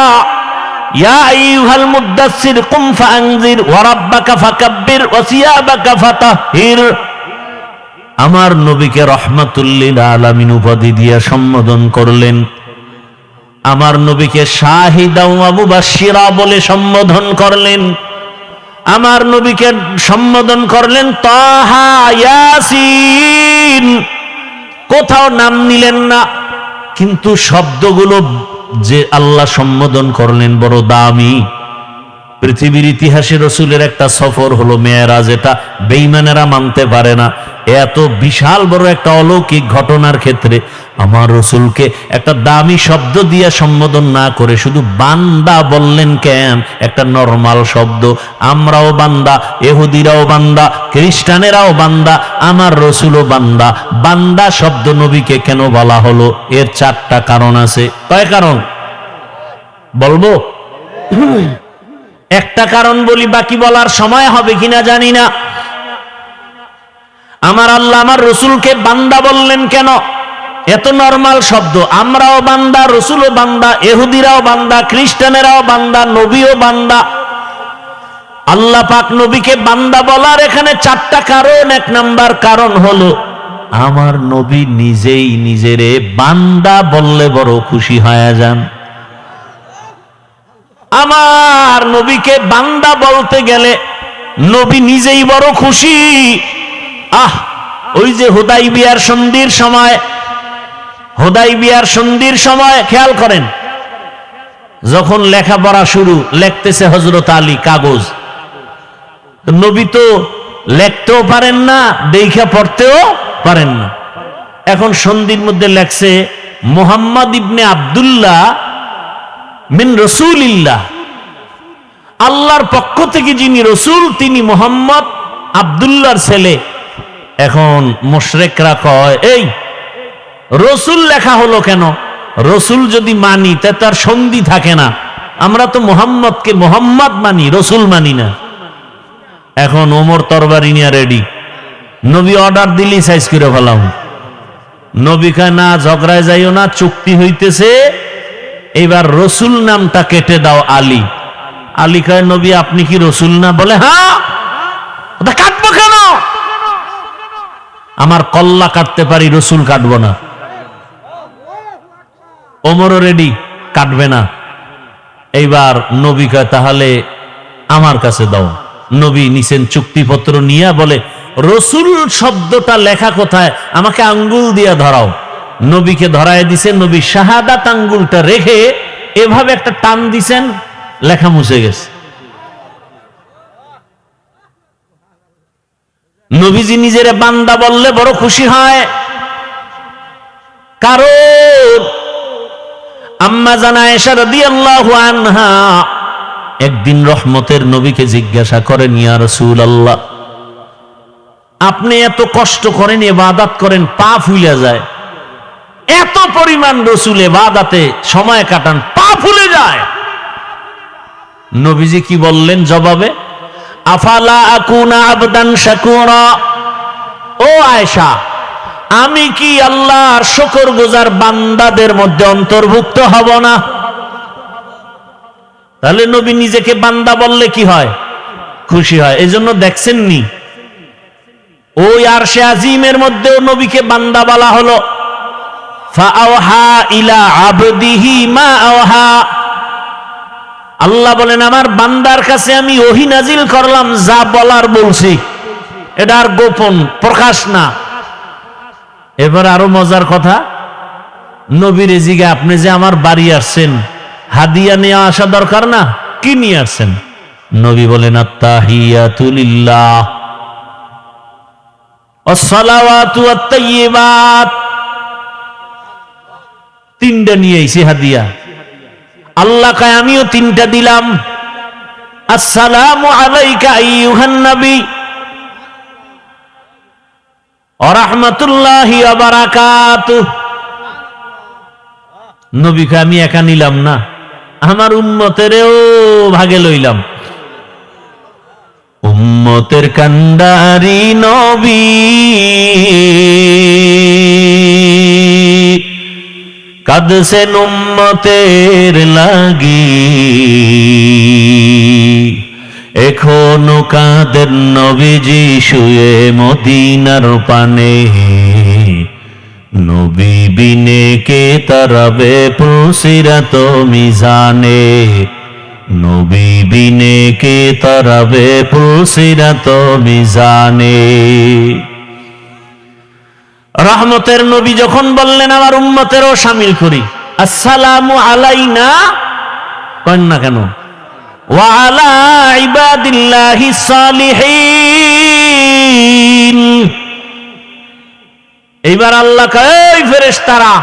ইয়া আইয়ুহাল মুদ্দাসসির কুম ফাআনজির ওয়া রাব্বাকা ফাকাব্বির ওয়া সিয়াবাকা ফাতাহহির। আমার নবীকে রাহমাতুল লিল আলামিন উপাধি দিয়ে সম্বোধন করলেন, আমার নবীকে শাহিদা ওয়া মুবাশশিরা বলে সম্বোধন করলেন, আমার নবীকে সম্বোধন করলেন তাহা, ইয়াসিন, কোথাও নাম নিলেন না। কিন্তু শব্দগুলো যে আল্লাহ সম্বোধন করলেন বড় দামি। পৃথিবীর ইতিহাসে রসুলের একটা সফর হলো মেরাজ, এটা বেঈমানেরা মানতে পারে না। এত বিশাল বড় একটা অলৌকিক ঘটনার ক্ষেত্রে আমার রসুলকে একটা দামি শব্দ দিয়ে সম্বোধন না করে শুধু বান্দা বললেন কেন? একটা নরমাল শব্দ। আমরাও বান্দা, ইহুদিরাও বান্দা, খ্রিস্টানেরাও বান্দা, আমার রসুলও বান্দা। বান্দা শব্দ নবীকে কেন বলা হলো? এর 4টা কারণ আছে। কয় কারণ বলবো? একটা কারণ বলি, বাকি বলার সময় হবে কিনা জানি না। আমার আল্লাহ আমার রসুলকে বান্দা বললেন কেন? এত নরমাল শব্দ। আমরাও বান্দা, রসুলও বান্দা, ইহুদিরাও বান্দা, খ্রিস্টানেরাও বান্দা, নবীও বান্দা। আল্লাহ পাক নবীকে বান্দা বলার এখানে 4টা কারণ। 1 নাম্বার কারণ হলো আমার নবী নিজেই নিজেরে বান্দা বললে বড় খুশি হয়ে যান। আমার নবীকে বান্দা বলতে গেলে নবী নিজেই বড় খুশি। ওই যে হুদাইবিয়ার সন্ধির সময় খেয়াল করেন, যখন লেখাপড়া শুরু, লিখতেছে হযরত আলী কাগজ। নবী তো লিখতেও পারেন না, দেখা পড়তেও পারেন না। এখন সন্ধির মধ্যে লেখছে মুহাম্মদ ইবনে আব্দুল্লাহ মিন রাসূলিল্লাহ, আল্লাহর পক্ষ থেকে যিনি রসুল তিনি মুহাম্মদ আব্দুল্লাহর ছেলে। এখন মুশরিকরা কয়, এই রসুল লেখা হলো কেন? রসুল যদি মানি তা তার সন্ধি থাকে না। আমরা তো মুহাম্মদকে মুহাম্মদ মানি, রসুল মানি না। এখন ওমর তরবারি নিয়ে রেডি, নবী অর্ডার দিলি সাইজ করে ফেলাম। নবী কয় না, ঝগড়ায় যাইও না, চুক্তি হইতেছে, এবার রসুল নামটা কেটে দাও আলী। আলী কয়, নবী আপনি কি রসুল না? বলে হ্যাঁ। ওটা কাটবো কেন? আমার কল্লা কাটতে পারি, রসুল কাটবো না। ওমরও রেডি, কাটবে না। এইবার নবী কয় তাহলে আমার কাছে দাও। নবী নিছেন চুক্তিপত্র নিয়ে, বলে রসুল শব্দটা লেখা কোথায়? আমাকে আঙ্গুল দিয়া ধরাও। নবীকে ধরায় দিছেন। নবী শাহাদাত আঙ্গুলটা রেখে এভাবে একটা টান দিছেন, লেখা মুছে গেছে। নবীজি নিজের বান্দা বললে বড় খুশি হয়। কারণ আম্মা জানা আয়েশা রাদিয়াল্লাহু আনহা একদিন রহমতের নবীকে জিজ্ঞাসা করেন, ইয়া রাসূলুল্লাহ, আপনি এত কষ্ট করেন, ইবাদত করেন, পা ফুলে যায়, এত পরিমাণ রসুল ইবাদতে সময় কাটান, পা ফুলে যায়। নবীজি কি বললেন জবাবে? আফালা আকুনা আবদান শাকুরা, ও আয়েশা, আমি কি আল্লাহর শুকরগুজার বান্দাদের মধ্যে অন্তর্ভুক্ত হব না? তাহলে নবী নিজেকে বান্দা বললে কি হয়? খুশি হয়। এজন্য দেখছেন নি ওই আরশে আজিমের মধ্যেও নবীকে বান্দা বলা হলো। ফাআওহা ইলা আবদিহি মা আওহা, আল্লাহ বলেন আমার বান্দার কাছে আমি ওহী নাজিল করলাম, যা বলার বলছি, এটা আর গোপন প্রকাশ না। এবার আরো মজার কথা, নবীর জিগা আপনি যে আমার বাড়ি আসছেন, হাদিয়া নিয়ে আসা দরকার না? কি নিয়ে আসছেন? নবী বলেন আত্তাহিয়াতু লিল্লাহ ওয়াসসালাওয়াতু ওয়াত-তাইয়্যিবাত, তিনটা নিয়ে আইছি হাদিয়া। আল্লাহ কয় আমিও তিনটা দিলাম। আসসালামু আলাইকা আইয়ুহান নবী ওয়া রাহমাতুল্লাহি ওয়া বারাকাতুহু। নবীকে আমি একা নিলাম না, আমার উম্মতেরও ভাগে লইলাম। উম্মতের কান্ডারি নবী, কাঁদছেন উম্মতের লাগি, এখনো কাঁদেন নবীজি শুয়ে মদিনার পানে। নবী বিনে কে তারাবে পুলসিরাত মিজানে, নবী বিনে কে তারাবে পুলসিরাত মিজানে। রহমতের নবী যখন বললেন আমার উম্মতেরও শামিল করি, আসসালামু আলাইনা কন না কেন, ওয়া আলা ইবাদিল্লাহিস সালিহিন। এইবার আল্লাহ কয় এই ফেরেশতারা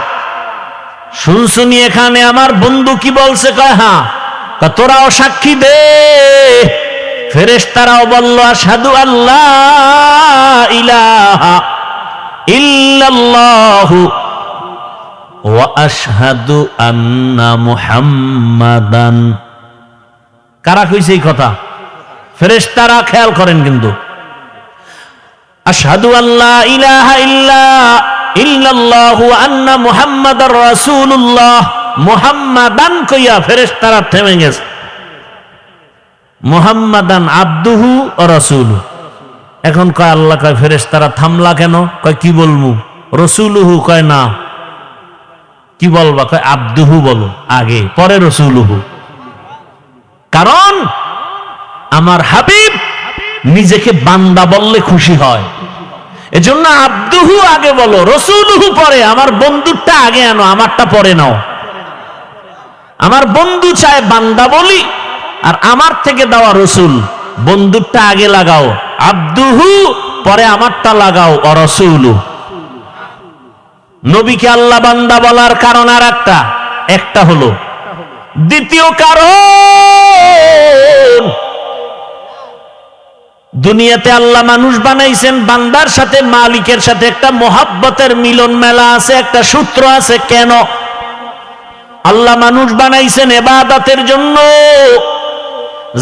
শুনছুনি এখানে আমার বন্ধু কি বলছে? কয় হ্যাঁ। তোরাও সাক্ষী দে। ফেরেশতারাও বলল আশহাদু আল্লাহ ইলাহা ইল্লাল্লাহু ওয়া আশহাদু আন্না মুহাম্মাদান। কারা কইছে এই কথা? ফেরেশতারা। খেয়াল করেন কিন্তু, আশহাদু আল্লা ইলাহা ইল্লাল্লাহু আন্না মুহাম্মাদার রাসূলুল্লাহ, মুহাম্মাদান কইয়া ফেরেশতারা থেমে গেছে। মুহাম্মাদান আবদুহু ওয়া রাসূলুহু। এখন কয় আল্লাহ কয় ফেরেশতারা থামলা কেন? কয় কি বলবো? রাসূলুহু কয় না। কি বলবা? কয় আবদুহু বলো আগে, পরে রাসূলুহু। কারণ আমার হাবিব নিজেকে বান্দা বললে খুশি হয়, এজন্য আবদুহু আগে বলো, রাসূলুহু পরে। আমার বন্ধুরটা আগে আনো, আমারটা পরে নাও। আমার বন্ধু চায় বান্দা বলি, আর আমার থেকে দেওয়া রসুল। বন্ধুরটা আগে লাগাও আবদুহু, পরে আমারটা লাগাও রাসূলুহু। নবীকে আল্লাহ বান্দা বলার কারণ আর একটা হলো। দ্বিতীয় কারণ, দুনিয়াতে আল্লাহ মানুষ বানাইছেন, বান্দার সাথে মালিকের সাথে একটা মোহাব্বতের মিলন মেলা আছে, একটা সূত্র আছে। কেন আল্লাহ মানুষ বানাইছেন? ইবাদতের জন্য।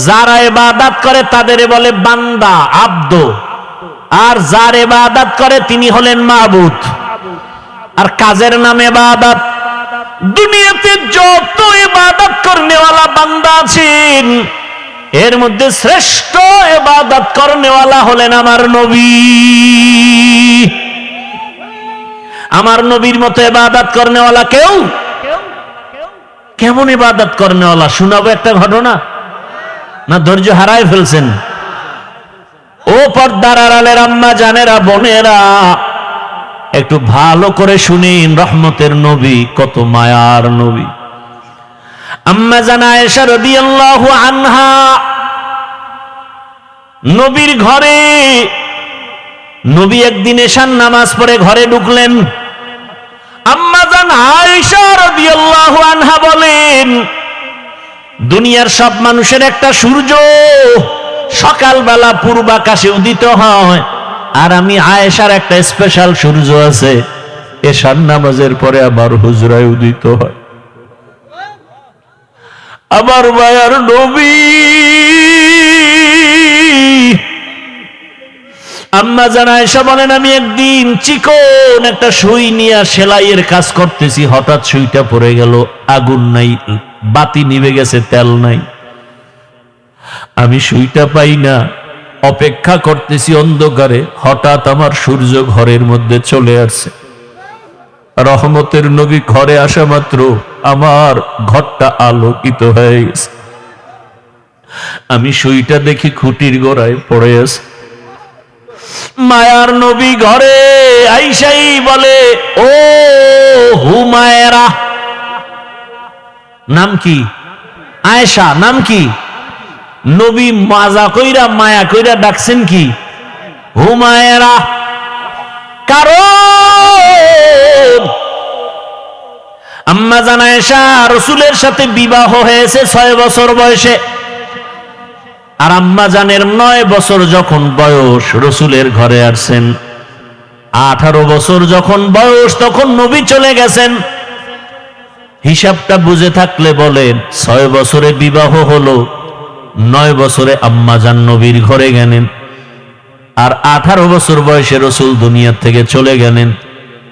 যারা ইবাদত করে তাদের বলে বান্দা, আব্দ। আর যার ইবাদত করে তিনি হলেন মাবুদ। আর কাজের নাম ইবাদত। দুনিয়াতে যত ইবাদত করনেওয়ালা বান্দা আছেন, এর মধ্যে শ্রেষ্ঠ ইবাদত করনেওয়ালা হলেন আমার নবী। আমার নবীর মতো ইবাদত করনেওয়ালা কেউ? কেমন ইবাদত করনেওয়ালা শোনাবো একটা ঘটনা, না ধৈর্য হারায় ফেলছেন? ও পর্দার আড়ালের আম্মা জানেরা, বোনেরা, একটু ভালো করে শুনেন। রহমতের নবী কত মায়ার নবী। আম্মা জান আয়েশা রাদিয়াল্লাহু আনহা নবীর ঘরে, নবী একদিন এশার নামাজ পড়ে ঘরে ঢুকলেন। আম্মা জান আয়েশা রাদিয়াল্লাহু আনহা বলেন, দুনিয়ার সব মানুষের একটা সূর্য সকালবেলা পূর্বাকাশে উদিত হয়, আর আমি আয়েশার একটা স্পেশাল সূর্য আছে, এশার নামাজের পরে আবার হুজরায় উদিত হয়। আমার মায়ার নবী আম্মা জান আয়েশা বলেন, আমি একদিন চিকন একটা সুই নিয়ে সেলাইয়ের কাজ করতেছি, হঠাৎ সুইটা পড়ে গেল, আগুন নাই, বাতি নিভে গেছে, তেল নাই, আমি সুইটা পাই না, অপেক্ষা করতেছি অন্ধকারে, হঠাৎ আমার সূর্য ঘরের মধ্যে চলে আসছে। রহমতের নবী ঘরে আসা মাত্র আমার ঘরটা আলোকিত হয়ে গেছে। আমি সুইটা দেখি খুঁটির গোড়ায় পড়ে আছে। মায়ার নবী ঘরে আইসাই বলে, ও হুমায়রা, নাম কি? আয়েশা নাম কি? নবী মাজা কইরা মায়া কইরা ডাকছেন কি? হুমায়রা। কারণ আম্মা জান আয়েশা রাসূলের সাথে বিবাহ হয়েছে 6 বছর বয়সে, আর আম্মা জানের 9 বছর যখন বয়স রাসূলের ঘরে আসছেন। 18 বছর যখন বয়স তখন নবী চলে গেছেন। হিসাবটা বুঝে থাকলে বলেন, 6 বছরে বিবাহ হলো, 9 বছরে আম্মা জান নবীর ঘরে গেলেন, আর 18 বছর বয়সে রাসূল দুনিয়া থেকে চলে গেলেন।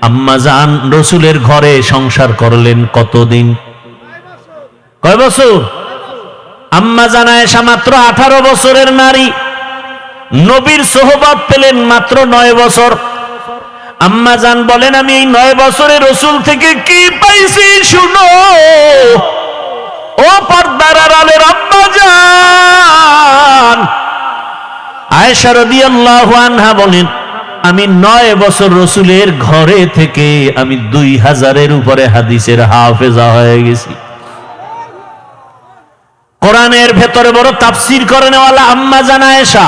আম্মা জান রাসূলের ঘরে সংসার করলেন কতদিন? কয় বছর? আম্মা জান আয়েশা মাত্র 18 বছরের নারী, নবীর সোহবত পেলেন মাত্র 9 বছর। আম্মা জান বলেন, আমি এই 9 বছরে রাসূল থেকে কি পাইছি শুনো। ও পর্দার আড়ালের আম্মা জান আয়েশা রাদিয়াল্লাহু আনহা বলেন, আমি 9 বছর রাসূলের ঘরে থেকে আমি 2000-এর উপরে হাদিসের হাফেজা হয়ে গেছি। কোরআনের ভেতরে বড় তাফসীর করে নেওয়ালা আম্মা জান আয়েশা।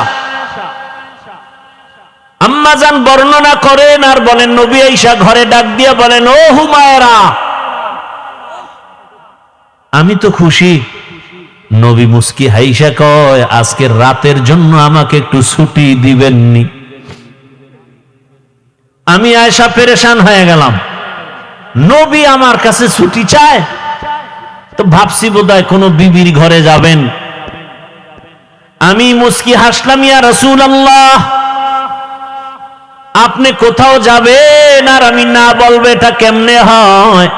আম্মা জান বর্ণনা করেন আর বলেন, নবী আয়েশা ঘরে ডাক দিয়ে বলেন, ও হুমায়রা, আমি তো খুশি। নবী মুস্কি হাইসা কয়, আজকে রাতের জন্য আমাকে একটু ছুটি দিবেননি? আমি আয়েশা পেরেশান হয়ে গেলাম, নবী আমার কাছে ছুটি চায়। তো ভাবছি বোধহয় কোনো বিবির ঘরে যাবেন। আমি মুস্কি হাসলাম, ইয়া রাসূলুল্লাহ, আপনি কোথাও যাবেন আর আমি না বলবো, এটা কেমনে হয়?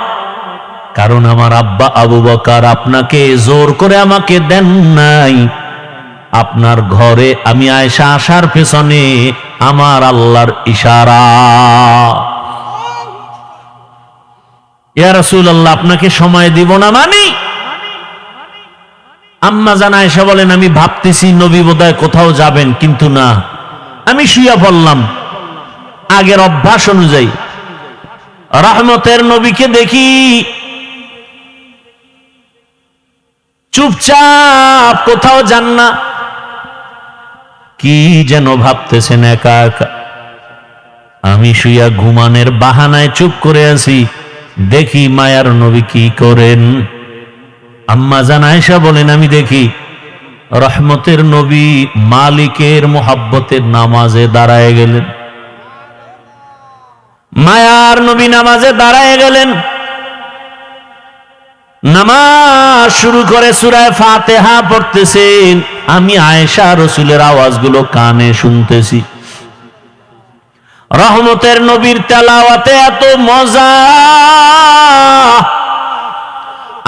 কারণ আমার আব্বা আবু বকর আপনাকে জোর করে আমাকে দেন নাই। আপনার ঘরে আমি আয়েশা আসার পেছনে আমার আল্লাহর ইশারা। ইয়া রাসূলুল্লাহ, আপনাকে সময় দিব না মানি? আম্মা জান আয়েশা বলেন, আমি ভাবতেছি নবী বোধহয় কোথাও যাবেন, কিন্তু না, আমি শুয়ে পড়লাম আগের অভ্যাস অনুযায়ী। রহমতের নবীকে দেখি চুপচাপ, কোথাও যান না, কি যেন ভাবতেছেন একা একা। আমি শুয়া ঘুমানের বাহানায় চুপ করে আছি, দেখি মায়ার নবী কি করেন। আম্মা জান আয়েশা বলেন, আমি দেখি রহমতের নবী মালিকের মোহাব্বতের নামাজে দাঁড়ায় গেলেন। মায়ার নবী নামাজে দাঁড়ায় গেলেন, নামাজ শুরু করে সূরা ফাতিহা পড়তেছেন। আমি আয়েশা রাসূলের আওয়াজগুলো কানে শুনতেছি। রহমতের নবীর তেলাওয়াতে এত মজা,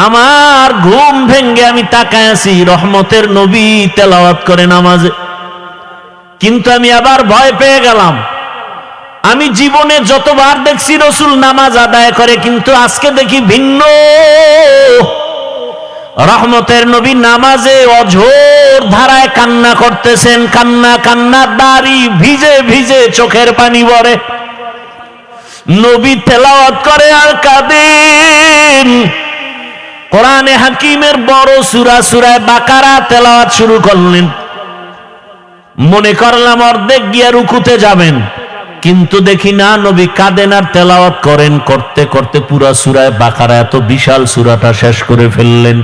আমার ঘুম ভেঙ্গে আমি তাকায় আছি, রহমতের নবী তেলাওয়াত করে নামাজে। কিন্তু আমি আবার ভয় পেয়ে গেলাম। আমি জীবনে যতবার দেখছি রাসূল নামাজ আদায় করে, কিন্তু আজকে দেখি ভিন্ন। রহমতের নবী নামাজে অঝোর ধারায় কান্না করতেছেন, কান্না কান্না, দাড়ি ভিজে ভিজে চোখের পানি পড়ে। নবী তেলাওয়াত করে আর কাঁদেন। কোরআনে হাকিমের বড় সূরা সূরা বাকারা তেলাওয়াত শুরু করলেন। মনে করলাম অর্ধেক গিয়ে রুকুতে যাবেন, কিন্তু দেখি না, নবী কাঁদেন আর তেলাওয়াত করেন। করতে করতে পুরা সূরা বাকারা, এত বিশাল সূরাটা শেষ করে ফেললেন।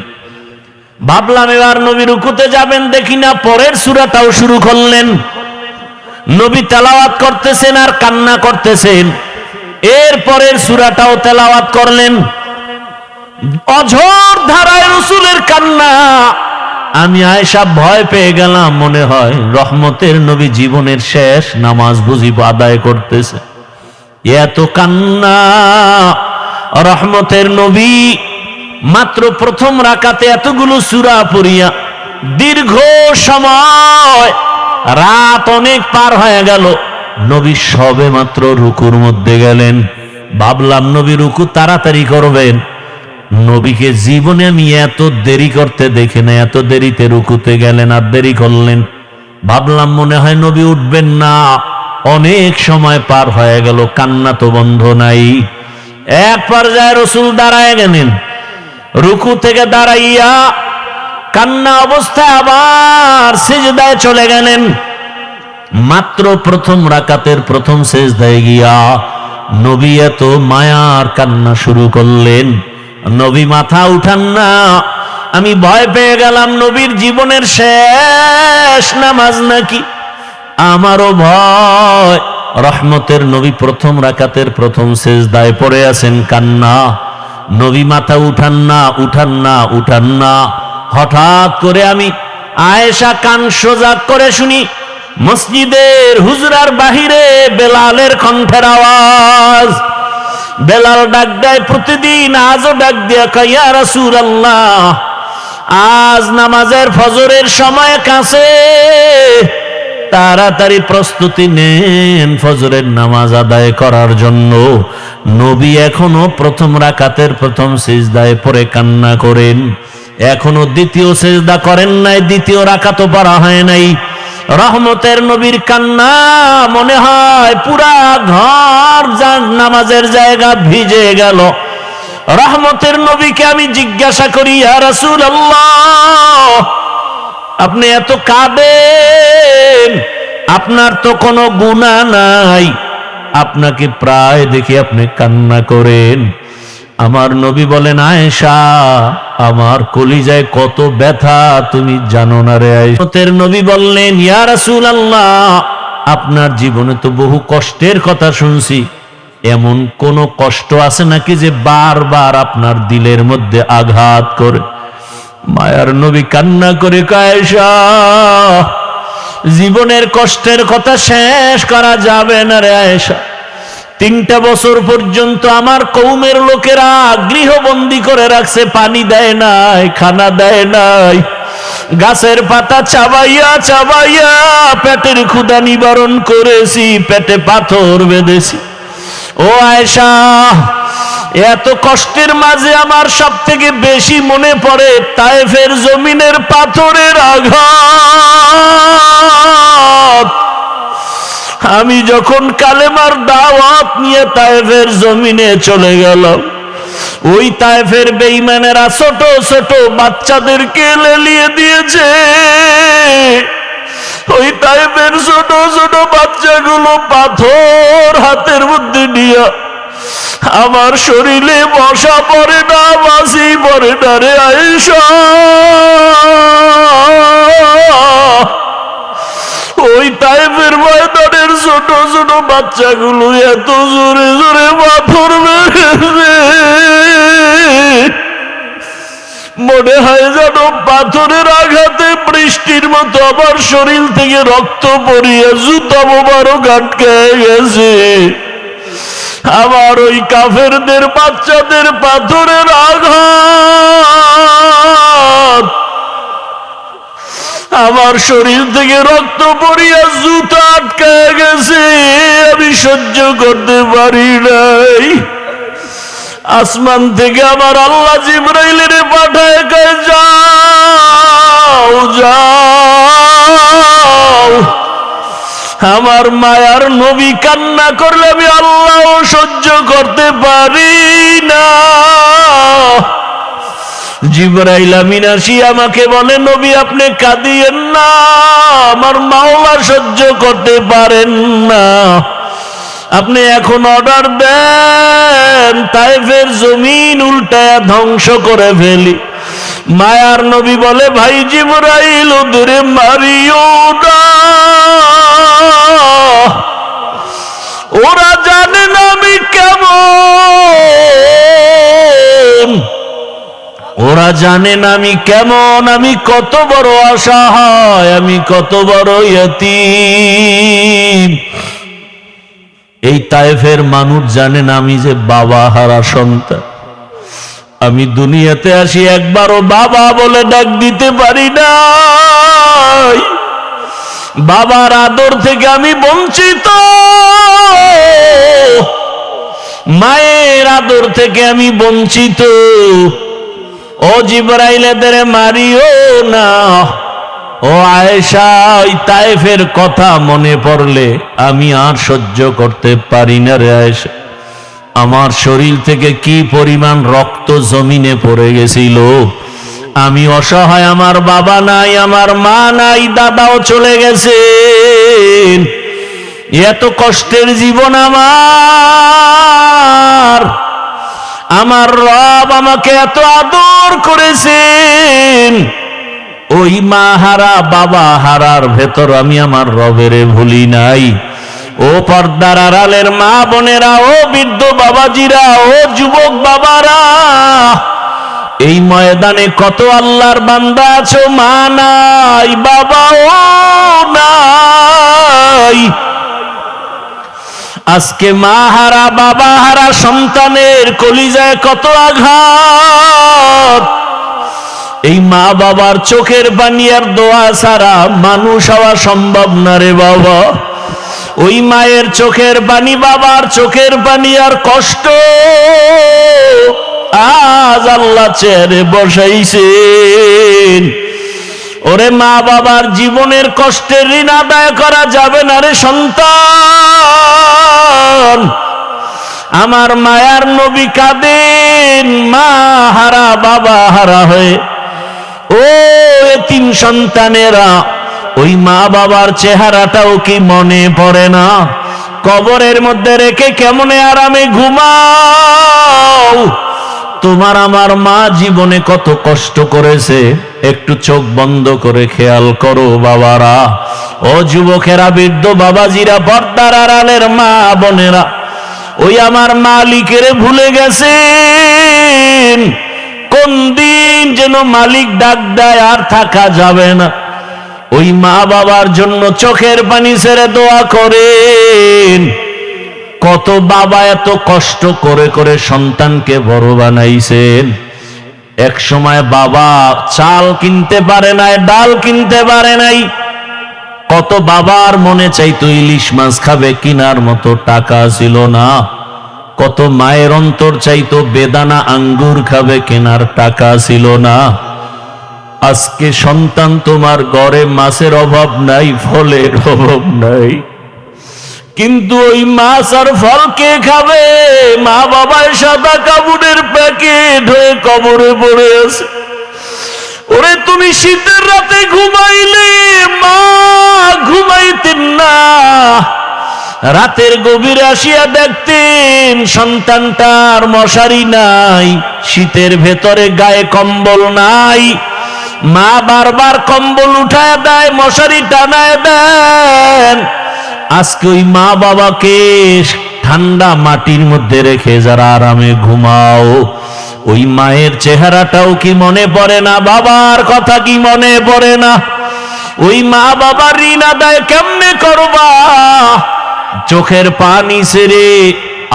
ভাবলাম এবার নবী রুকুতে যাবেন, দেখি না, পরের সূরাটাও শুরু করলেন। নবী তেলাওয়াত করতেছেন আর কান্না করতেছেন। এর পরের সূরাটাও তেলাওয়াত করলেন। অঝোর ধারায় রাসূলের কান্না। আমি আয়েশা ভয় পেয়ে গেলাম, মনে হয় রহমতের নবী জীবনের শেষ নামাজ বুঝি আদায় করতেছে। এত কান্না। রহমতের নবী মাত্র প্রথম রাকাতে এতগুলো সূরা পড়িয়া দীর্ঘ সময়, রাত অনেক পার হয়ে গেল, নবী সবে মাত্র রুকুর মধ্যে গেলেন। ভাবলাম নবী রুকু তাড়াতাড়ি করবেন, নবীকে জীবনে আমি এত দেরি করতে দেখি না, এত দেরিতে রুকুতে গেলেন আর দেরি করলেন। ভাবলাম মনে হয় নবী উঠবেন না, অনেক সময় পার হয়ে গেল, কান্না তো বন্ধ নাই। এক পর্যায়ে রাসূল দাঁড়ায় গেলেন, রুকু থেকে দাঁড়াইয়া কান্না অবস্থায় আবার সিজদায় চলে গেলেন। মাত্র প্রথম রাকাতের প্রথম সিজদায় গিয়া নবী এত মায়ার কান্না শুরু করলেন, নবী মাথা উঠান না। আমি ভয় পেয়ে গেলাম নবীর জীবনের শেষ নামাজ নাকি, আমারও ভয়। রহমতের নবী প্রথম রাকাতের প্রথম সিজদায় পড়ে আছেন, কান্না, নবী মাথা উঠান না, উঠান না, উঠান না। হঠাৎ করে আমি আয়েশা কান সোজা করে শুনি মসজিদের হুজরার বাহিরে বেলালের কণ্ঠের আওয়াজ। বেলাল ডাক দেয় প্রতিদিন, আজও ডাক দিয়া কয়, ইয়া রাসূলুল্লাহ, আজ নামাজের ফজরের সময় কাছে, তাড়াতাড়ি প্রস্তুতি নেন ফজরের নামাজ আদায় করার জন্য। নবী এখনো প্রথম রাকাতের প্রথম সিজদায় পড়ে কান্না করেন, এখনো দ্বিতীয় সিজদা করেন নাই, দ্বিতীয় রাকাতও পড়া হয় নাই। রহমতের নবীর কান্না মনে হয় পুরা ঘর নামাজের জায়গা ভিজে গেল। রহমতের নবীকে আমি জিজ্ঞাসা করি, ইয়া রাসূলুল্লাহ, আপনি এত কাঁদেন, আপনার তো কোনো গুনাহ নাই, আপনাকে প্রায় দেখি আপনি কান্না করেন। আমার নবী বলেন, আয়েশা, আমার কলিজায় কত ব্যথা তুমি জানো না রে আয়েশা। নবী বললেন, ইয়া রাসূলুল্লাহ, আপনার জীবনে তো বহু কষ্টের কথা শুনছি, এমন কোন কষ্ট আছে নাকি যে বারবার আপনার দিলের মধ্যে আঘাত করে? মায়ার নবী কান্না করে কয়, আয়েশা, জীবনের কষ্টের কথা শেষ করা যাবে না রে আয়েশা। 3টা বছর পর্যন্ত আমার কওমের লোকেরা গৃহবন্দী করে রাখছে, পানি দেয় নাই, খানা দেয় নাই, গাছের পাতা চাবাইয়া চাবাইয়া পেটের ক্ষুধা নিবারণ করেছি, পেটে পাথর বেঁধেছি। ও আয়েশা, এত কষ্টের মাঝে আমার সব থেকে বেশি মনে পড়ে তায়েফের জমিনের পাথরের আঘাত। আমি যখন কালেমার দাওয়াত নিয়ে তায়েফের জমিনে চলে গেলাম, ওই তায়েফের বেঈমানেরা ছোট ছোট বাচ্চাদেরকে লেলিয়ে দিয়েছে। ওই তায়েফের ছোট ছোট বাচ্চাগুলো পাথর হাতের মধ্যে নিয়ে আমার শরীরে বসা পড়ে না, বাসি পড়ে না রে আয়েশা। ওই তায়েফের ময়দানের ছোট ছোট বাচ্চাগুলো এত জোরে জোরে পাথর মেরেছে, মনে হয় যেন পাথরের আঘাতে বৃষ্টির মতো আমার শরীর থেকে রক্ত পড়িয়ে জুতা মোবারক আটকে গেছে। আমার ওই কাফেরদের বাচ্চাদের পাথরের আঘাত আমার শরীর থেকে রক্ত পড়িয়া জুতা আটকে গেছে, আমি সহ্য করতে পারি নাই। আসমান থেকে আমার আল্লাহ জিবরাইলের পাঠায় কয়, যাও যাও, আমার মায়ার নবী কান্না করলে আমি আল্লাহ সহ্য করতে পারি না। জিবরাইল আমিন আসি আমাকে বলে, নবী আপনি কাঁদিয়েন না, আমার মাওলা সহ্য করতে পারেন না, আপনি এখন অর্ডার দেন তায়েফের জমিন উল্টায়া ধ্বংস করে ফেলি। মায়ার নবী বলে, ভাই জিবরাইল ওদের মারিও না, ওরা জানে না আমি কেমন, ওরা জানে না আমি কেমন, আমি কত বড় অসহায়, আমি কত বড় ইয়তীম। এই তায়েফের মানুষ জানে না আমি যে বাবা হারা সন্তান। আমি দুনিয়াতে আসি একবারও বাবা বলে ডাক দিতে পারি না। বাবার আদর থেকে আমি বঞ্চিত, মায়ের আদর থেকে আমি বঞ্চিত। ও জিবরাইল এদের মারিও না। ও আয়েশা, ওই তায়েফের কথা মনে পড়লে আমি আর সহ্য করতে পারি না রে আয়েশা। আমার শরীর থেকে কি পরিমাণ রক্ত জমিনে পড়ে গেছিল। আমি অসহায়, আমার বাবা নাই, আমার মা নাই, দাদাও চলে গেছেন। এত কষ্টের জীবন আমার রব আমাকে এত আদর করেছেন। ওই মা হারা বাবা হারার ভেতর আমি আমার রবের ভুলি নাই। ও পর্দার আড়ালের মা বোনেরা, ও বৃদ্ধ বাবাজিরা, ও যুবক বাবারা, এই ময়দানে কত আল্লাহর বান্দা আছো, মা নাই, বাবাও নাই। আজকে মা হারা বাবা হারা সন্তানের কলিজায় কত আঘাত। এই মা বাবার চোখের পানি আর দোয়া ছাড়া মানুষ হওয়া সম্ভব না রে বাবা। ওই মায়ের চোখের পানি, বাবার চোখের পানি আর কষ্ট আজ আল্লাহ চেয়ারে বসাইছেন। ওরে মা বাবার জীবনের কষ্টের ঋণ আদায় করা যাবে না রে সন্তান। আমার মায়ার নবী কাঁদেন মা হারা বাবা হারা হয়ে। ও এতিম সন্তানেরা, ওই মা বাবার চেহারাটাও কি মনে পড়ে না? কবরের মধ্যে রেখে কেমনে আরামে ঘুমাও। তোমার আমার মা জীবনে কত কষ্ট করেছে, একটু চোখ বন্ধ করে খেয়াল করো বাবারা। ও যুবকেরা, বৃদ্ধ বাবাজিরা, পর্দার আড়ালের মা বোনেরা, ওই আমার মালিকের ভুলে গেছেন। কোন দিন যেন মালিক ডাক দেয় আর থাকা যাবে না। ওই মা বাবার জন্য চোখের পানি ছেড়ে দোয়া করেন। কত বাবা এত কষ্ট করে করে সন্তানকে বড় বানাইছেন। এক সময় বাবা চাল কিনতে পারে নাই, ডাল কিনতে পারে নাই। কত বাবার মনে চাইতো ইলিশ মাছ খাবে, কিনার মতো টাকা ছিল না। কত মায়ের অন্তর চাইতো বেদানা আঙ্গুর খাবে, কেনার টাকা ছিল না। আজকে সন্তান তোমার ঘরে মাছের অভাব নাই, ফলের অভাব নাই, কিন্তু ওই মাছ আর ফল কে খাবে? মা বাবার সাদা কাপড়ের প্যাকেট হয়ে কবরে পড়ে আছে। ওরে তুমি শীতের রাতে ঘুমাইলে মা ঘুমাইতেন না। রাতের গভীরে আসিয়া দেখতেন সন্তানটার মশারি নাই, শীতের ভেতরে গায়ে কম্বল নাই। মা বারবার কম্বল উঠায় দেয়, মশারি টানায় দেন। আজকে ওই মা বাবাকে ঠান্ডা মাটির মধ্যে রেখে যারা আরামে ঘুমাও, ওই মায়ের চেহারাটাও কি মনে পড়ে না? বাবার কথা কি মনে পড়ে না? ওই মা বাবার ঋণ আদায় কেমনে করবা? চোখের পানি ছেড়ে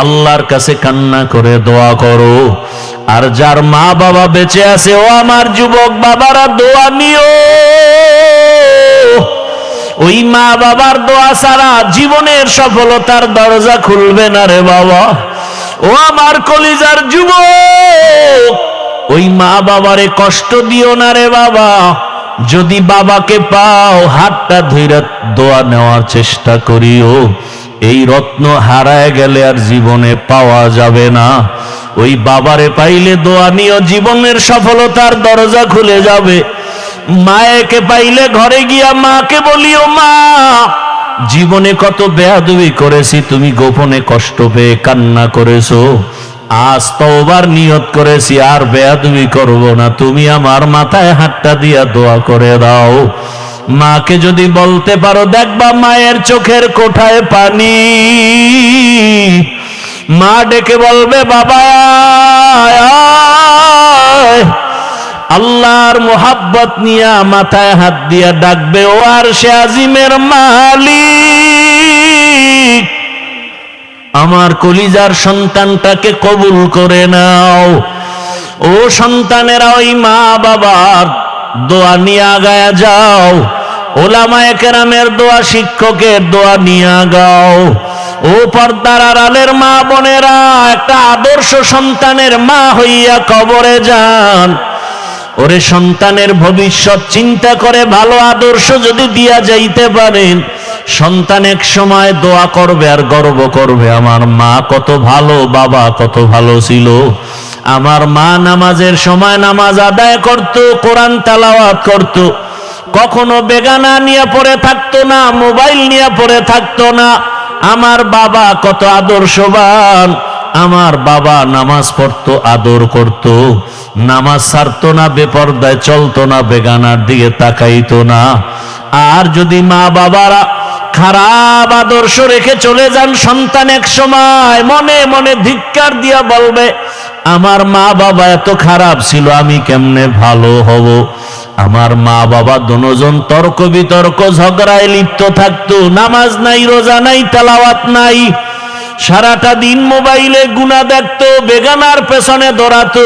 আল্লাহর কাছে কান্না করে দোয়া করো। আর যার মা বাবা বেঁচে আছে, ও আমার যুবক বাবারা, দোয়া নিও। ওই মা বাবার দোয়া ছাড়া জীবনের সফলতার দরজা খুলবে না রে বাবা। ও আমার কলিজার যুবক, ওই মা বাবারে কষ্ট দিও না রে বাবা। যদি বাবাকে পাও, হাতটা ধরে দোয়া নেওয়ার চেষ্টা করিও। এই রত্ন হারায় গেলে আর জীবনে পাওয়া যাবে না। ওই বাবারে পাইলে দোয়া নিও, জীবনের সফলতার দরজা খুলে যাবে। মায়েকে পাইলে ঘরে গিয়া মাকে বলিও, মা জীবনে কত বেয়াদবি করেছি, তুমি গোপনে কষ্ট পেয়ে কান্না করেছো। আজ তওবার নিয়ত করেছি, আর বেয়াদবি করব না। তুমি আমার মাথায় হাতটা দিয়া দোয়া করে দাও। মাকে যদি বলতে পারো, দেখবা মায়ের চোখের কোঠায় পানি। মা ডেকে বলবে, বাবা আয়। মোহাব্বত নিয়া মাথায় হাত দিয়া ডাকবে, ও আরশে আজিমের মালিক, আমার কলিজার সন্তানটাকে কবুল করে নাও। ও সন্তানেরা, ওই মা বাবার দোয়া নিয়ে আগায়া যাও, ওলামায়ে কেরামের দোয়া, শিক্ষকের দোয়া নিয়ে আগাও। ও পর্দার আড়ালের মা বোনেরা, একটা আদর্শ সন্তানের মা হইয়া কবরে যান। ওরে সন্তানের ভবিষ্যৎ চিন্তা করে ভালো আদর্শ যদি দিয়া যাইতে পারেন, সন্তান এক সময় দোয়া করবে আর গর্ব করবে, আমার মা কত ভালো, বাবা কত ভালো ছিল। আমার মা নামাজের সময় নামাজ আদায় করত, কোরআন তেলাওয়াত করত, কখনো বেগানা নিয়ে পড়ে থাকতো না, মোবাইল নিয়ে পড়ে থাকতো না। আমার বাবা কত আদর্শবান, আমার বাবা নামাজ পড়তো, আদর করত, নামাজ ছাড়তো না, বেপরদায় চলতো না, বেগানার দিকে তাকাইতো না। আর যদি মা বাবারা খারাপ আদর্শ রেখে চলে যান, সন্তান এক সময় মনে মনে ধিক্কার দিয়া বলবে, আমার মা বাবা এত খারাপ ছিল, আমি কেমনে ভালো হব। আমার মা বাবা দুজন তর্ক বিতর্ক ঝগড়ায় লিপ্ত থাকতো, নামাজ নাই, রোজা নাই, তেলাওয়াত নাই, সারাটা দিন মোবাইলে গুনাহ দেখতো, বেগানার পেছনে দৌড়াতো,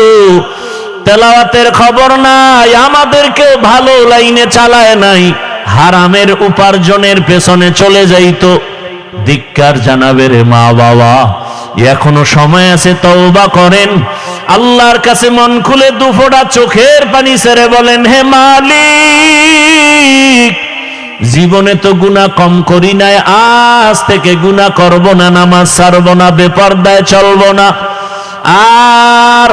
তেলাওয়াতের খবর নাই, আমাদেরকে ভালো লাইনে চালায় নাই, হারামের উপার্জনের পেছনে চলে যাইতো। ধিক্কার জানাবে রে মা বাবা, এখনো সময় আছে, তওবা করেন, আল্লাহর কাছে মন খুলে দুফোঁটা চোখের পানি ছেড়ে বলেন, হে মালিক, জীবনে তো গুনাহ কম করি নাই, আজ থেকে গুনাহ করব না, নামাজ ছাড়ব না, বেপরদায় চলব না। আর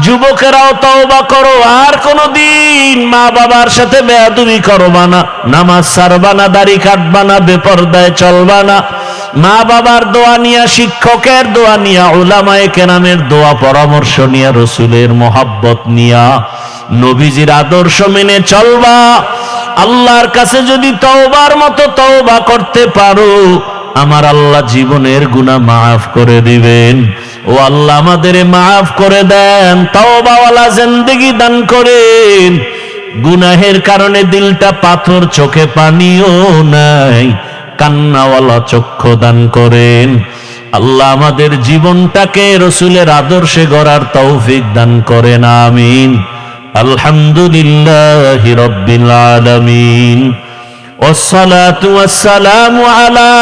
যুবকেরাও তওবা করো, আর কোনদিন মা বাবার সাথে বেয়াদবি করবা না, নামাজ ছাড়বা না, দাড়ি কাটবা না, বেপরদায় চলবা না। মা বাবার দোয়া নিয়া, শিক্ষকের দোয়া নিয়া, উলামায়ে কেরামের দোয়া পরামর্শ নিয়া, রসুলের মোহাব্বত নিয়া, নবীজির আদর্শ মেনে চলবা। আল্লাহর কাছে যদি তওবার মতো তওবা করতে পারো, আমার আল্লাহ জীবনের গুনাহ মাফ করে দিবেন। ও আল্লাহ আমাদের মাফ করে দেন, তওবাওয়ালা জিন্দেগি দান করেন। গুনাহের কারণে দিলটা পাথর, চোখে পানিও নাই, কান্নাওয়ালা চক্ষু দান করেন। আল্লাহ আমাদের জীবনটাকে রসুলের আদর্শে গড়ার তৌফিক দান করেন, আমিন। আলহামদুলিল্লাহি রাব্বিল আলামিন, ওয়াসসালাতু ওয়াসসালামু আলা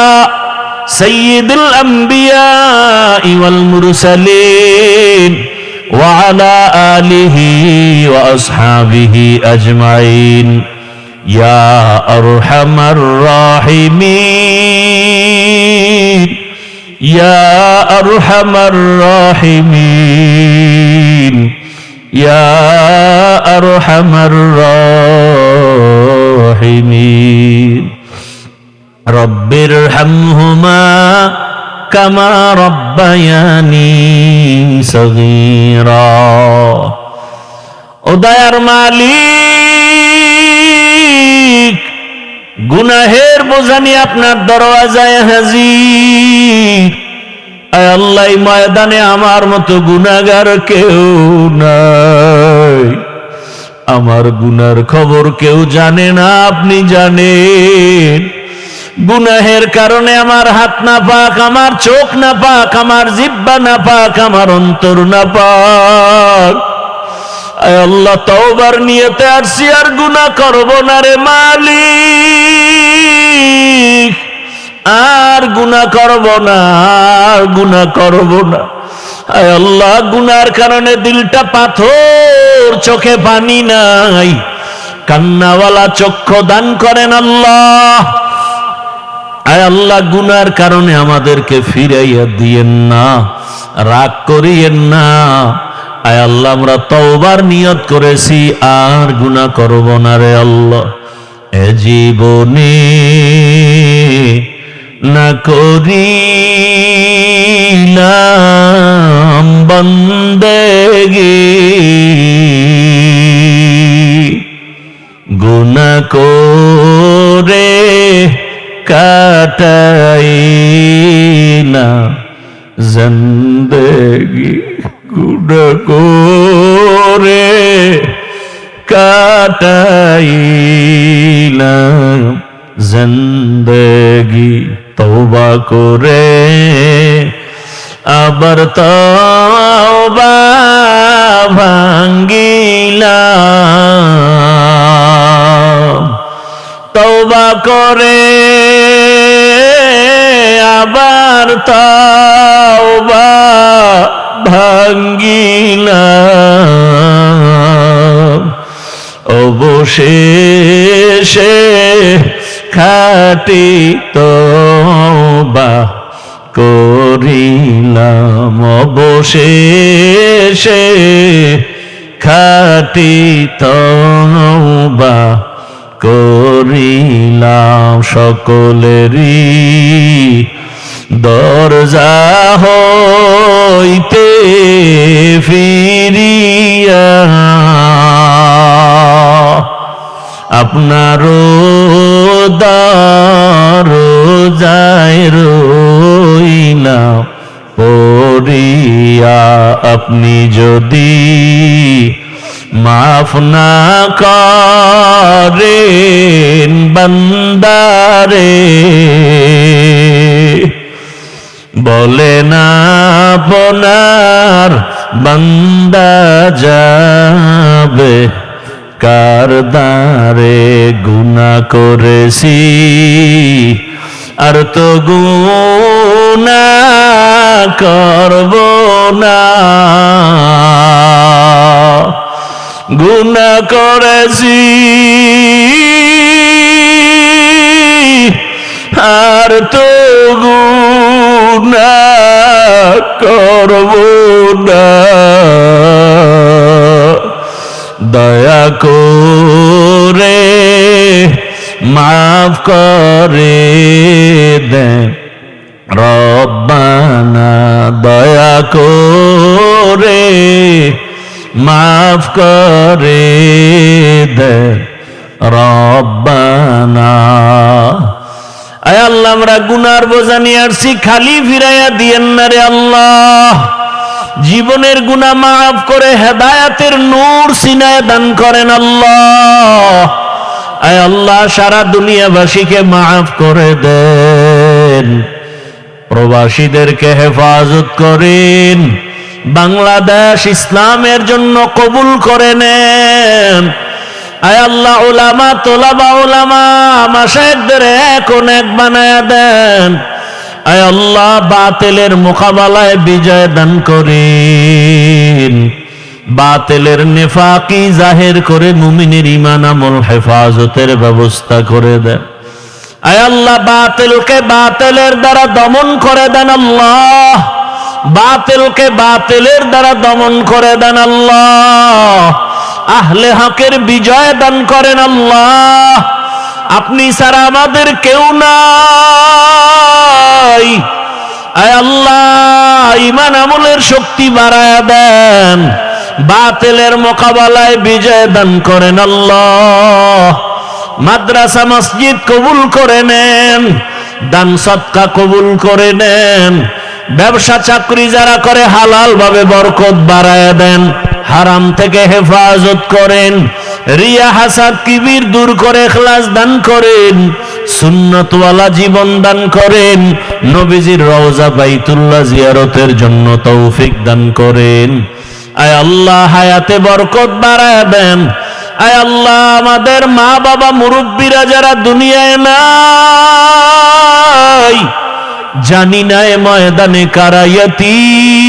সাইয়্যিদিল আমবিয়াই ওয়াল মুরসালিন ওয়া আলা আলিহি ওয়া আসহাবিহি আজমাইন। ইয়া আরহামার রাহিমিন, ইয়া আরহামার রাহিমিন, ইয়া আরহামার রাহিমিন। রব্বির হামহুমা কামা রব্বায়ানি সগীরা। ও দয়ার মালিক, গুনাহের বোঝা নিয়ে আপনার দরওয়াজায় হাজির। আয় আল্লাহ, ময়দানে আমার মতো গুনাহগার কেউ নাই, আমার গুনার খবর কেউ জানে না, আপনি জানেন। গুনাহের কারণে আমার হাত না পাক, আমার চোখ না পাক, আমার জিহ্বা না পাক, আমার অন্তর না পাক। আয় আল্লাহ, তওবার নিয়তে আসছি, আর গুনাহ করব না রে মালিক, আর গুনাহ করব না, আর গুনাহ করব না। আয় আল্লাহ, গুনার কারণে দিলটা পাথর, চোখে পানি নাই, কান্নাওয়ালা চক্ষু দান করেন আল্লাহ। আয় আল্লাহ, গুনার কারণে আমাদেরকে ফিরাইয়া দিয়েন না, রাগ করিয়েন না। আয় আল্লাহ, আমরা তওবার নিয়ত করেছি, আর গুনাহ করব না রে আল্লাহ। এ জীবনে না করিলাম বন্দেগি, গুনাহ করে কাটাইলাম জিন্দেগি, গুনাহ করে কাটাইলাম জিন্দেগি তওবা করে আবার তওবা ভাঙ্গিলাম তওবা করে আবার তওবা ভাঙ্গিলাম অবশেষে খাঁটি তওবা করিলাম অবশেষে খাঁটি তওবা করিলাম সকলেরই দরজা হইতে ফিরিয়া আপনারও দরজায় রইলাম পড়িয়া আপনি যদি মাফ না করেন বান্দারে বলে না আপনার বান্দা যাবে কার দ্বারে গুনাহ করেছি আর তো গুনাহ করব না গুনাহ করেছি আর তো গুনাহ করব না দয়া করে মাফ করে দেন রব্বানা দয়া করে মাফ করে দেন রব্বানা আয় আল্লাহ আমরা গুনার বোঝা নিয়ে আসছি খালি ফিরাইয়া দিয়েন না রে আল্লাহ জীবনের গুনাহ মাফ করে হেদায়েতের নূর সিনায় দান করেন আল্লাহ আয় আল্লাহ সারা দুনিয়াবাসীকে মাফ করে দেন প্রবাসীদেরকে হেফাজত করেন বাংলাদেশ ইসলামের জন্য কবুল করে নেন আয় আল্লাহ উলামা তোলাবা উলামা মাশায়েখদের এক অনেক বানায়া দেন আয় আল্লাহ বাতিলের মোকাবেলায় বিজয় দান করেন বাতিলের নিফাকি জাহির করে মুমিনের ঈমান আমল হেফাজতের ব্যবস্থা করে দেন আয় আল্লাহ বাতিলকে বাতিলের দ্বারা দমন করে দেন আল্লাহ বাতিলকে বাতিলের দ্বারা দমন করে দেন আল্লাহ আহলে হকের বিজয় দান করেন আল্লাহ আপনি ছাড়া আমাদের কেউ নাই আয় আল্লাহ ঈমান আমলের শক্তি বাড়ায়া দেন বাতিলের মোকাবেলায় বিজয় দান করেন আল্লাহ মাদ্রাসা মসজিদ কবুল করে নেন দান সদকা কবুল করে নেন ব্যবসা চাকরি যারা করে হালাল ভাবে বরকত বাড়ায়া দেন হারাম থেকে হেফাজত করেন রিয়া হাসাদ কিবির দূর করে ইখলাস দান করেন সুন্নতওয়ালা জীবন দান করেন নবীজির রওজা বাইতুল্লাহ জিয়ারতের জন্য তৌফিক দান করেন আয় আল্লাহ হায়াতে বরকত বাড়ায়া দেন আয় আল্লাহ আমাদের মা বাবা মুরব্বীরা যারা দুনিয়ায় নাই জানি না এ ময়দানে কারা ইয়াতীম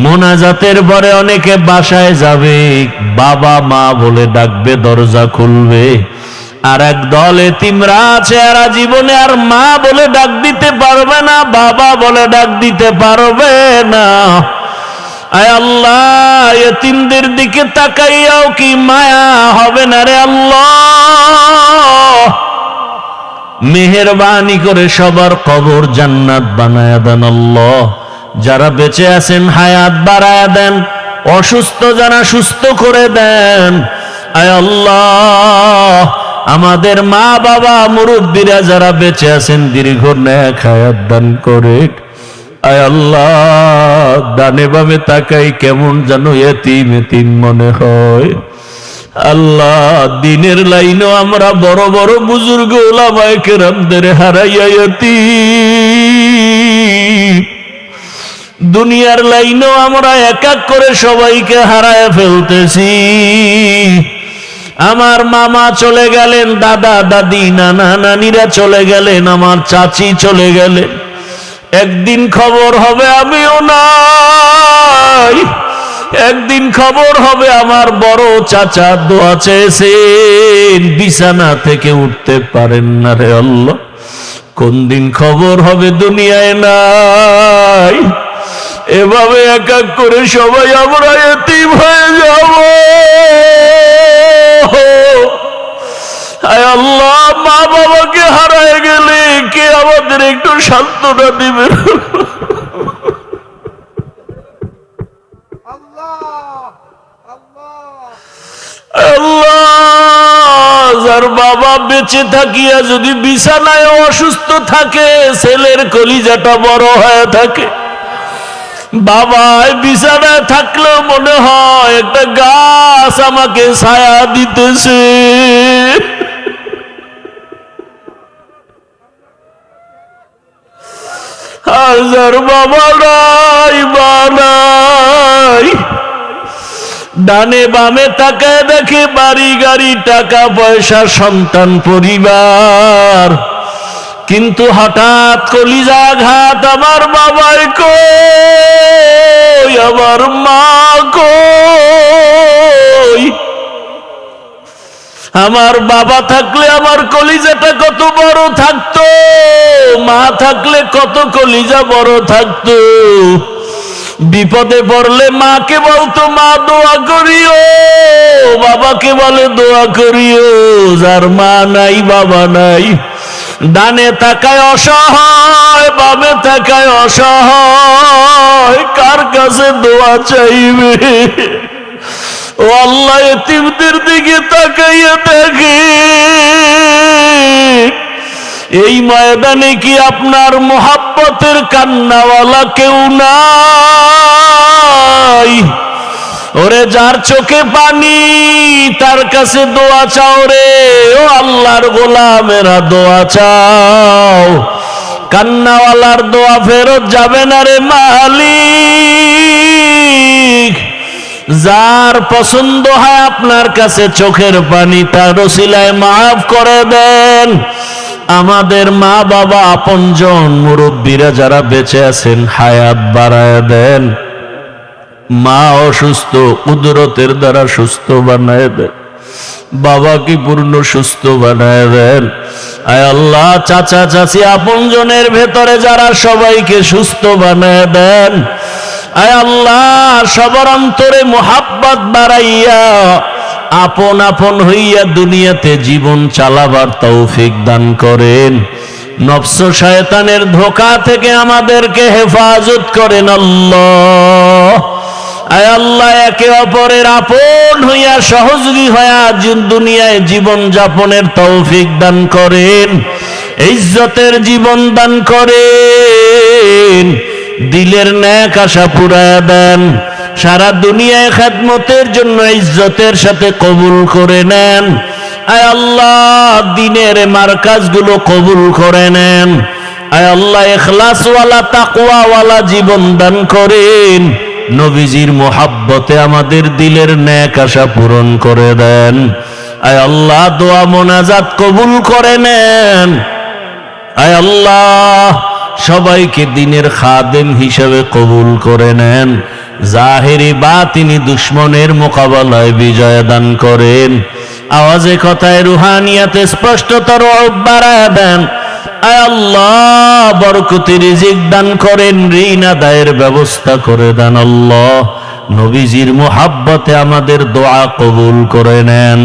মোনাজাতের পরে অনেকে বাসায় যাবে বাবা মা বলে ডাকবে দরজা খুলবে আর এক দল এতিমরা আছে এরা জীবনে আর মা বলে ডাক দিতে পারবে না বাবা বলে ডাক দিতে পারবে না আয় আল্লাহ এতিমদের দিকে তাকাইয়াও কি মায়া হবে না রে আল্লাহ মেহেরবানি করে সবার কবর জান্নাত বানায়া দেন আল্লাহ যারা বেঁচে আছেন হায়াত বাড়ায়া দেন অসুস্থ যারা সুস্থ করে দেন আয় আল্লাহ আমাদের মা বাবা মুরব্বীরা যারা বেঁচে আছেন দীর্ঘ নেক হায়াত দান করে আয় আল্লাহ, ডানে বামে তাকাই কেমন যেন এতিম এতিম মনে হয়। আল্লাহ, দিনের লাইনও আমরা বড় বড় বুজুর্গ ওলামায়ে কেরামদের হারাইয়া এতিম, দুনিয়ার লাইনও আমরা এক এক করে সবাইকে হারায় ফেলতেছি। আমার মামা চলে গেলেন, দাদা দাদি নানা নানিরা চলে গেলেন, আমার চাচি চলে গেলেন। একদিন খবর হবে আমিও নাই, একদিন খবর হবে আমার বড় চাচা দোয়া চেয়েছেন, বিছানা থেকে উঠতে পারেন না রে আল্লাহ। কোন দিন খবর হবে দুনিয়ায় নাই। এভাবে এক এক করে সবাই আমরা এতিম হয়ে যাব। আয় আল্লাহ, মা বাবাকে হারায় গেলে কে আমাদের একটু সান্ত্বনা দিবে? আল্লাহ, যার বাবা বেঁচে থাকিয়া যদি বিছানায় অসুস্থ থাকে, ছেলের কলিজাটা বড় হয়ে থাকে। বাবায় বিছানায় থাকলেও মনে হয় একটা গাছ আমাকে ছায়া দিতেছে। আর যার বাবা নাই, মা নাই, ডানে বামে তাকায় দেখে বাড়ি গাড়ি টাকা পয়সা সন্তান পরিবার, কিন্তু হঠাৎ কলিজাঘাত, আমার বাবাই কই, আমার মা কই। আমার বাবা থাকলে আমার কলিজাটা কত বড় থাকতো, মা থাকলে কত কলিজা বড় থাকতো। বিপদে পড়লে মাকে বলতো মা দোয়া করিও, বাবাকে বলে দোয়া করিও। যার মা নাই বাবা নাই, ডানে তাকায় অসহায়, বামে তাকায় অসহায়, কার কাছে দোয়া চাইবে? ও আল্লাহ, এতিমদের দিকে তাকাইয়া দেখে, এই ময়দানে কি আপনার মোহাব্বতের কান্নাওয়ালা কেউ নাই? ওরে যার চোখে পানি, তার কাছে দোয়া চাও রে। ও আল্লাহর গোলামেরা দোয়া চাও, কান্নাওয়ালার দোয়া ফেরত যাবে না রে মালিক। যার পছন্দ হয় আপনার কাছে চোখের পানি, তার ওসিলায় মাফ করে দেন। আমাদের মা বাবা আপনজন মুরব্বীরা যারা বেঁচে আছেন, হায়াত বাড়ায় দেন। মা অসুস্থ, কুদরতের দ্বারা সুস্থ বানায় দেন। বাবাকে পূর্ণ সুস্থ বানায় দেন। আয় আল্লাহ, চাচা চাচি আপনজনের ভেতরে যারা, সবাইকে সুস্থ বানায় দেন। আয় আল্লাহ, সবার অন্তরে মোহাব্বত বাড়াইয়া আপন আপন হইয়া দুনিয়াতে জীবন চালাবার তৌফিক দান করেন। নফস শয়তানের ধোঁকা থেকে আমাদেরকে হেফাজত করেন আল্লাহ। আয় আল্লাহ, একে অপরের আপন হইয়া সহযোগী হইয়া দুনিয়ায় জীবন যাপনের তৌফিক দান করেন, ইজ্জতের জীবন দান করেন, দিলের নেক আশা পুরায়া দেন। সারা দুনিয়ায় খেদমতের জন্য ইজ্জতের সাথে কবুল করে নেন। আয় আল্লাহ, দিনের মারকাজগুলো কবুল করে নেন। আয় আল্লাহ, ইখলাসওয়ালা তাকওয়াওয়ালা জীবন দান করেন। নবীজির মোহাব্বতে আমাদের দিলের নেক আশা পূরণ করে দেন। আয় আল্লাহ, দোয়া মোনাজাত কবুল করে নেন। আয় আল্লাহ, সবাইকে দিনের খাদেম হিসেবে কবুল করে নেন। জাহেরি বাতিনি দুশ্মনের মোকাবেলায় বিজয় দান করেন। আওয়াজে কথায় রুহানিয়াতে স্পষ্টতর বাড়ায় দেন। আয় আল্লাহ, বরকতি রিজিক দান করেন, ঋণ আদায়ের ব্যবস্থা করে দেন আল্লাহ। নবীজির মোহাব্বতে আমাদের দোয়া কবুল করে নেন।